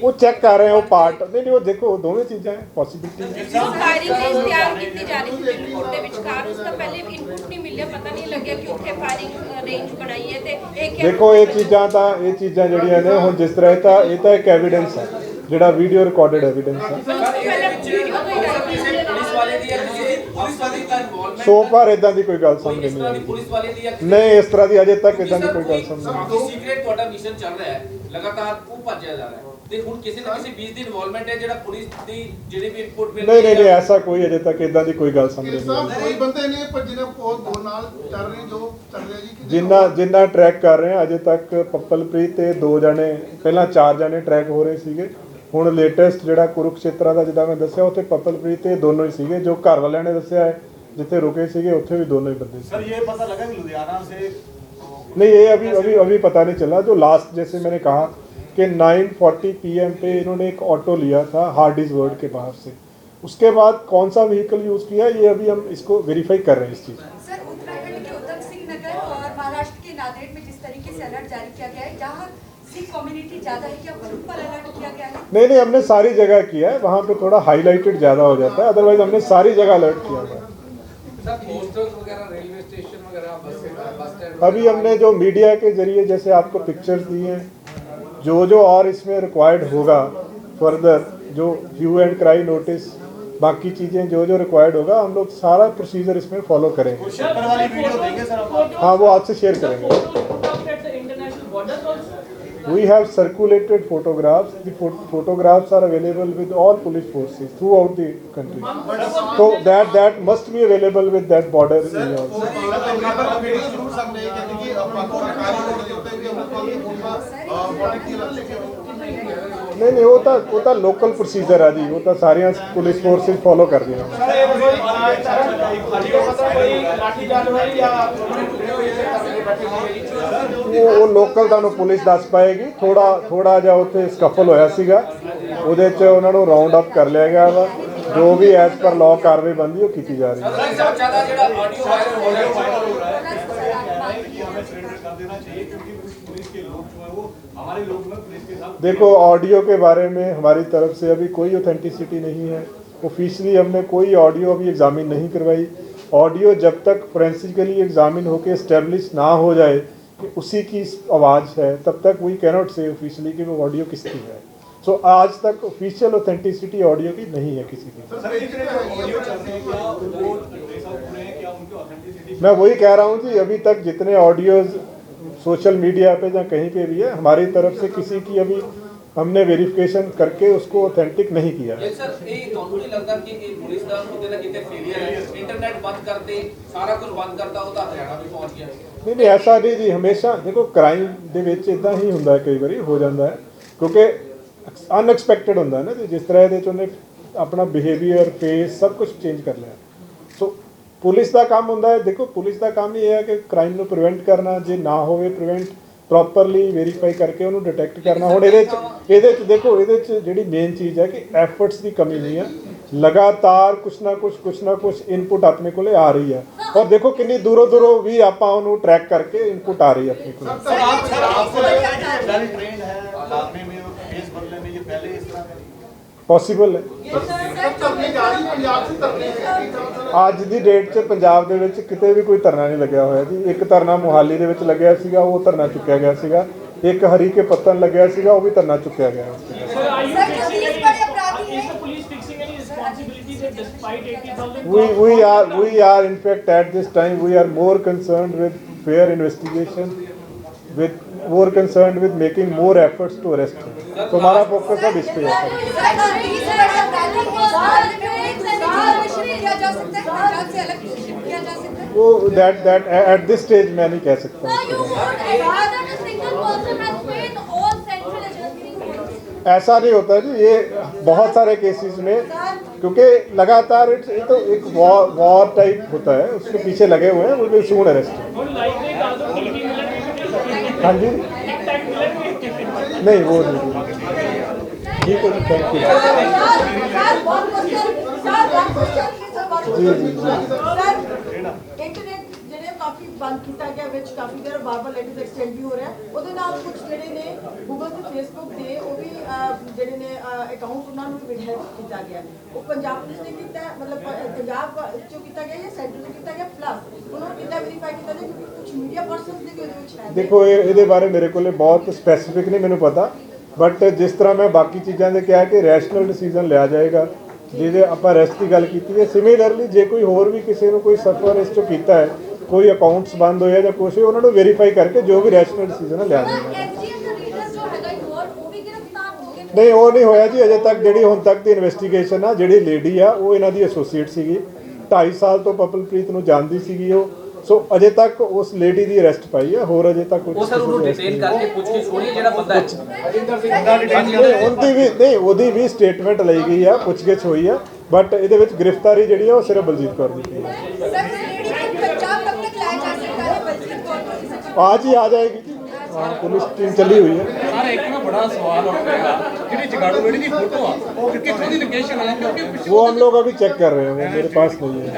वो चेक कर रहे हैं वो पार्ट नहीं वो देखो दोनों चीजें हैं पॉसिबिलिटी देखो ये चीज़ां जड़ियां ने हुण जिस तरह ये तो एक एविडेंस है ਜਿਹੜਾ ਵੀਡੀਓ ਰਿਕਾਰਡਡ ਐਵੀਡੈਂਸ ਹੈ। ਸੋ ਫਾਰ ਇਦਾਂ ਦੀ ਕੋਈ ਗੱਲ ਸਾਹਮਣੇ ਨਹੀਂ ਆਈ। ਨਹੀਂ ਇਸ ਤਰ੍ਹਾਂ ਦੀ ਅਜੇ ਤੱਕ ਇਦਾਂ ਦੀ ਕੋਈ ਗੱਲ ਸਾਹਮਣੇ ਨਹੀਂ ਆਈ। ਸੀਕ੍ਰੀਟ ਤੁਹਾਡਾ ਮਿਸ਼ਨ ਚੱਲ ਰਿਹਾ ਹੈ ਲਗਾਤਾਰ ਉਹ ਭੱਜਿਆ ਜਾ ਰਿਹਾ ਹੈ ਤੇ ਹੁਣ ਕਿਸੇ ਨਾ ਕਿਸੇ ਬੀਚ ਦੀ ਇਨਵੋਲਵਮੈਂਟ ਹੈ ਜਿਹੜਾ ਪੁਲਿਸ ਦੀ ਜਿਹੜੀ ਵੀ ਇਨਪੁਟ ਮਿਲ ਨਹੀਂ ਐਸਾ ਕੋਈ ਅਜੇ ਤੱਕ ਇਦਾਂ ਦੀ ਕੋਈ ਗੱਲ ਸਾਹਮਣੇ ਨਹੀਂ ਆਈ। ਕੋਈ ਬੰਦੇ ਨੇ ਭੱਜਣੇ ਬਹੁਤ ਦੋ ਨਾਲ ਚੱਲ ਰਹੇ ਜੋ ਚੱਲ ਰਿਹਾ ਜੀ ਜਿੰਨਾ ਟਰੈਕ ਕਰ ਰਹੇ ਆ ਅਜੇ ਤੱਕ ਪੱਪਲਪ੍ਰੀਤ ਤੇ 2 ਜਣੇ ਪਹਿਲਾਂ 4 ਜਣੇ ਟਰੈਕ ਹੋ ਰਹੇ ਸੀਗੇ। ਹੁਣ ਲੇਟੈਸਟ ਜਿਹੜਾ ਕੁਰੂਕਸ਼ੇਤਰਾ ਦਾ ਜਿੱਦਾਂ ਮੈਂ ਦੱਸਿਆ ਉੱਥੇ ਪੱਪਲਪ੍ਰੀਤ ਤੇ ਦੋਨੋਂ ਹੀ ਸੀਗੇ। ਜੋ ਘਰ ਵਾਲਿਆਂ ਨੇ ਦੱਸਿਆ ਹੈ ਜਿੱਥੇ ਰੁਕੇ ਸੀਗੇ ਉੱਥੇ भी दोनों ही बंदे। सर ये पता लगा कि लुधियाना से नहीं ये अभी पता नहीं चला। जो लास्ट जैसे मैंने कहा कि 9:40 PM पे इन्होंने एक ऑटो लिया था हार्डिस वर्ड के बाहर से, उसके बाद कौन सा व्हीकल यूज़ किया ये अभी हम इसको वेरीफाई कर रहे हैं इस चीज़। सर उत्तराखंड के उधम सिंह नगर और महाराष्ट्र के नांदेड़ में जिस तरीके से अलर्ट जारी किया गया है जहाँ सिख कम्युनिटी ज़्यादा है क्या वहीं पर अलर्ट किया गया है? नहीं हमने सारी जगह किया है। वहाँ पे थोड़ा हाईलाइटेड ज़्यादा हो जाता है, अदरवाइज हमने सारी जगह अलर्ट किया हुआ है। रेलवे स्टेशन वगैरह बस स्टैंड अभी हमने जो मीडिया के जरिए जैसे आपको पिक्चर्स दिए हैं जो जो और इसमें रिक्वायर्ड होगा फर्दर, जो ह्यू एंड क्राई नोटिस, बाकी चीज़ें जो जो रिक्वायर्ड होगा, हम लोग सारा प्रोसीजर इसमें फॉलो करेंगे। पेपर वाली वीडियो देंगे सर आप? हाँ, वो आपसे शेयर करेंगे। We have circulated photographs. The photographs are available with all police forces throughout the country. So that must be available with that border area also. नहीं वो तो लोकल प्रोसीजर है जी, वो तो सारिया पुलिस फोर्सेस फॉलो कर रही हैं। वो लोकल ਤੁਹਾਨੂੰ ਪੁਲਿਸ ਦੱਸ ਪਾਏਗੀ। ਥੋੜਾ ਜਿਹਾ ਉੱਥੇ ਸਕਫਲ ਹੋਇਆ ਸੀਗਾ, ਉਹਦੇ 'ਚ ਉਹਨਾਂ ਨੂੰ ਰਾਉਂਡ ਅਪ ਕਰ ਲਿਆ ਗਿਆ ਵਾ। ਜੋ ਵੀ ਐਜ਼ ਪਰ ਲਾਅ ਕਾਰਵਾਈ ਬਣਦੀ ਉਹ ਕੀਤੀ ਜਾ ਰਹੀ ਹੈ। देखो, ऑडियो के बारे में हमारी तरफ से अभी कोई ऑथेंटिसिटी नहीं है। ऑफिशियली हमने कोई ऑडियो अभी एग्जामिन नहीं करवाई। ऑडियो जब तक फोरेंसिकली एग्जामिन होकर इस्टेब्लिश ना हो जाए कि उसी की आवाज़ है, तब तक वी कैनॉट से ऑफिशियली कि वो ऑडियो किसकी है। सो आज तक ऑफिशियल ऑथेंटिसिटी ऑडियो की नहीं है किसी की। मैं वही कह रहा हूँ जी, अभी तक जितने ऑडियोज़ सोशल मीडिया पे या कहीं पे भी है, हमारी तरफ से किसी की अभी हमने वेरिफिकेशन करके उसको ऑथेंटिक नहीं किया। सर, ਇਹ ਤੁਹਾਨੂੰ ਨਹੀਂ ਲੱਗਦਾ ਕਿ ਇਹ ਪੁਲਿਸ ਦਾ ਕਿਤੇ ਨਾ ਕਿਤੇ ਫੇਲਿਅਰ ਹੈ? ਇੰਟਰਨੈਟ ਬੰਦ ਕਰਤੇ, ਸਾਰਾ ਕੁਝ ਬੰਦ ਕਰਤਾ, ਉਹ ਤਾਂ ਹਰਿਆਣਾ ਵੀ ਪਹੁੰਚ ਗਿਆ। नहीं ऐसा नहीं जी, हमेशा देखो क्राइम ਦੇ ਵਿੱਚ ਇਦਾਂ ਹੀ ਹੁੰਦਾ ਹੈ, ਕਈ ਵਾਰੀ ਹੋ ਜਾਂਦਾ ਹੈ ਕਿਉਂਕਿ ਅਨਐਕਸਪੈਕਟਡ ਹੁੰਦਾ ਹੈ ਨਾ ਜੀ। ਜਿਸ ਤਰ੍ਹਾਂ ਇਹਦੇ 'ਚ ਉਹਨੇ ਆਪਣਾ ਬਿਹੇਵੀਅਰ, ਫੇਸ ਸਭ ਕੁਝ ਚੇਂਜ ਕਰ ਲਿਆ। ਸੋ ਪੁਲਿਸ ਦਾ ਕੰਮ ਹੁੰਦਾ ਹੈ, ਦੇਖੋ ਪੁਲਿਸ ਦਾ ਕੰਮ ਇਹ ਹੈ ਕਿ ਕ੍ਰਾਈਮ ਨੂੰ ਪ੍ਰੀਵੈਂਟ ਕਰਨਾ, ਜੇ ਨਾ ਹੋਵੇ ਪ੍ਰੀਵੈਂਟ ਪ੍ਰੋਪਰਲੀ ਵੈਰੀਫਾਈ ਕਰਕੇ ਉਹਨੂੰ ਡਿਟੈਕਟ ਕਰਨਾ। ਹੁਣ ਇਹਦੇ 'ਚ ਦੇਖੋ, ਇਹਦੇ 'ਚ ਜਿਹੜੀ ਮੇਨ ਚੀਜ਼ ਹੈ ਕਿ ਐਫਰਟਸ ਦੀ ਕਮੀ ਨਹੀਂ ਹੈ। ਲਗਾਤਾਰ ਕੁਛ ਨਾ ਕੁਛ ਇਨਪੁਟ ਆਪਣੇ ਕੋਲੇ ਆ ਰਹੀ ਹੈ, ਔਰ ਦੇਖੋ ਕਿੰਨੀ ਦੂਰੋਂ ਵੀ ਆਪਾਂ ਉਹਨੂੰ ਟਰੈਕ ਕਰਕੇ ਇਨਪੁਟ ਆ ਰਹੀ ਹੈ ਆਪਣੇ ਕੋਲ। ਪੋਸੀਬਲ ਹੈ। ਅੱਜ ਦੀ ਡੇਟ 'ਚ ਪੰਜਾਬ ਦੇ ਵਿੱਚ ਕਿਤੇ ਵੀ ਕੋਈ ਧਰਨਾ ਨਹੀਂ ਲੱਗਿਆ ਹੋਇਆ ਜੀ। ਇੱਕ ਧਰਨਾ ਮੁਹਾਲੀ ਦੇ ਵਿੱਚ ਲੱਗਿਆ ਸੀਗਾ, ਉਹ ਧਰਨਾ ਚੁੱਕਿਆ ਗਿਆ ਸੀਗਾ। ਇੱਕ ਹਰੀਕੇ ਪੱਤਨ ਲੱਗਿਆ ਸੀਗਾ, ਉਹ ਵੀ ਧਰਨਾ ਚੁੱਕਿਆ ਗਿਆ। We are in fact at this time we are more concerned with fair investigation, more concerned with making more efforts to arrest him. तो हमारा फोकस अब इस पे है। वो that at this stage मैं नहीं कह सकता। ऐसा नहीं होता जी, ये बहुत सारे केसेस में, क्योंकि लगातार ये तो एक वॉर टाइप होता है, उसके पीछे लगे हुए हैं। वो विल सून अरेस्ट। हाँ जी, नहीं वो नहीं। ठीक है, थैंक यू जी। इंटरनेट ਜਿਹੜੇ ਕਾਫੀ ਬੰਦ ਕੀਤਾ ਗਿਆ, ਵਿੱਚ ਕਾਫੀ ਦੇਰ ਬਾਰ-ਬਾਰ ਲੈਟਰਸ ਐਕਸਚੇਂਜ ਵੀ ਹੋ ਰਿਹਾ। ਉਹਦੇ ਨਾਲ ਕੁਝ ਜਿਹੜੇ ਨੇ ਗੂਗਲ ਤੇ ਫੇਸਬੁੱਕ ਤੇ ਉਹ ਵੀ ਜਿਹੜੇ ਨੇ ਅਕਾਊਂਟ ਉਹਨਾਂ ਨੂੰ ਵੀ ਹੈਕ ਕੀਤਾ ਗਿਆ। ਉਹ ਪੰਜਾਬ ਪੁਲਿਸ ਨੇ ਕੀਤਾ, ਮਤਲਬ ਪੰਜਾਬ ਚੋਂ ਕੀਤਾ ਗਿਆ ਜਾਂ ਸੈਂਟਰ ਤੋਂ ਕੀਤਾ ਗਿਆ, ਪਲੱਸ ਉਹਨਾਂ ਨੂੰ ਕਿੱਦਾਂ ਵੈਰੀਫਾਈ ਕੀਤਾ ਗਿਆ ਕਿਉਂਕਿ ਕੁਝ ਮੀਡੀਆ ਪਰਸਨਸ ਦੇ ਵੀ ਉਹਦੇ ਵਿੱਚ ਹੈ। ਦੇਖੋ, ਇਹਦੇ ਬਾਰੇ ਮੇਰੇ ਕੋਲੇ ਬਹੁਤ ਸਪੈਸੀਫਿਕ ਨਹੀਂ ਮੈਨੂੰ ਪਤਾ, ਬਟ ਜਿਸ ਤਰ੍ਹਾਂ ਮੈਂ ਬਾਕੀ ਚੀਜ਼ਾਂ ਦੇ ਕਿਹਾ ਕਿ ਰੈਸ਼ਨਲ ਡਿਸੀਜਨ ਲਿਆ ਜਾਏਗਾ। ਜਿਹਦੇ ਆਪਾਂ ਅਰੈਸਟ ਦੀ ਗੱਲ ਕੀਤੀ ਹੈ, ਸਿਮਿਲਰਲੀ ਜੇ ਕੋਈ ਹੋਰ ਵੀ ਕਿਸੇ ਨੂੰ ਕੋਈ ਸਫਰ ਇਸ ਤੋਂ ਕੀਤਾ ਹੈ, ਕੋਈ ਅਕਾਊਂਟਸ ਬੰਦ ਹੋਇਆ ਜਾਂ ਕੁਛ, ਉਹਨਾਂ ਨੂੰ ਵੈਰੀਫਾਈ ਕਰਕੇ ਜੋ ਵੀ ਰੈਸ਼ਨਲ ਡਿਸੀਜਨ ਲਿਆ ਜਾਏਗਾ। ਨਹੀਂ, ਉਹ ਨਹੀਂ ਹੋਇਆ ਜੀ ਅਜੇ ਤੱਕ। ਜਿਹੜੀ ਹੁਣ ਤੱਕ ਦੀ ਇਨਵੈਸਟੀਗੇਸ਼ਨ ਆ, ਜਿਹੜੀ ਲੇਡੀ ਆ ਉਹ ਇਹਨਾਂ ਦੀ ਐਸੋਸੀਏਟ ਸੀਗੀ, 2.5 ਸਾਲ ਤੋਂ ਪਪਲਪ੍ਰੀਤ ਨੂੰ ਜਾਣਦੀ ਸੀਗੀ ਉਹ। ਸੋ ਅਜੇ ਤੱਕ ਉਸ ਲੇਡੀ ਦੀ ਅਰੈਸਟ ਪਾਈ ਹੈ, ਹੋਰ ਅਜੇ ਤੱਕ ਉਹ ਸਰ ਉਹਨੂੰ ਡਿਟੇਨ ਕਰਕੇ ਪੁੱਛ ਕੇ ਛੋੜੀ ਜਿਹੜਾ ਬੰਦਾ ਹੈ ਉਹਦੀ ਵੀ ਸਟੇਟਮੈਂਟ ਲਈ ਗਈ ਆ, ਪੁੱਛਗਿੱਛ ਹੋਈ ਆ, ਬਟ ਇਹਦੇ ਵਿੱਚ ਗ੍ਰਿਫਤਾਰੀ ਜਿਹੜੀ ਆ ਉਹ ਸਿਰਫ ਬਲਜੀਤ ਕੌਰ ਦੀ ਹੈ। आज ही आ जाएगी जी, पुलिस टीम चली हुई है। सर एक ना बड़ा सवाल उठेगा, ਜਿਹੜੀ ਜਗਾੜੂ ਲੜੀ ਦੀ ਫੋਟੋ ਆ ਉਹ ਕਿੱਥੋਂ ਦੀ ਲੋਕੇਸ਼ਨ ਹੈ? ਕਿਉਂਕਿ वो हम लोग अभी चेक कर रहे हैं, वो मेरे पास नहीं है।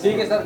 ठीक है सर।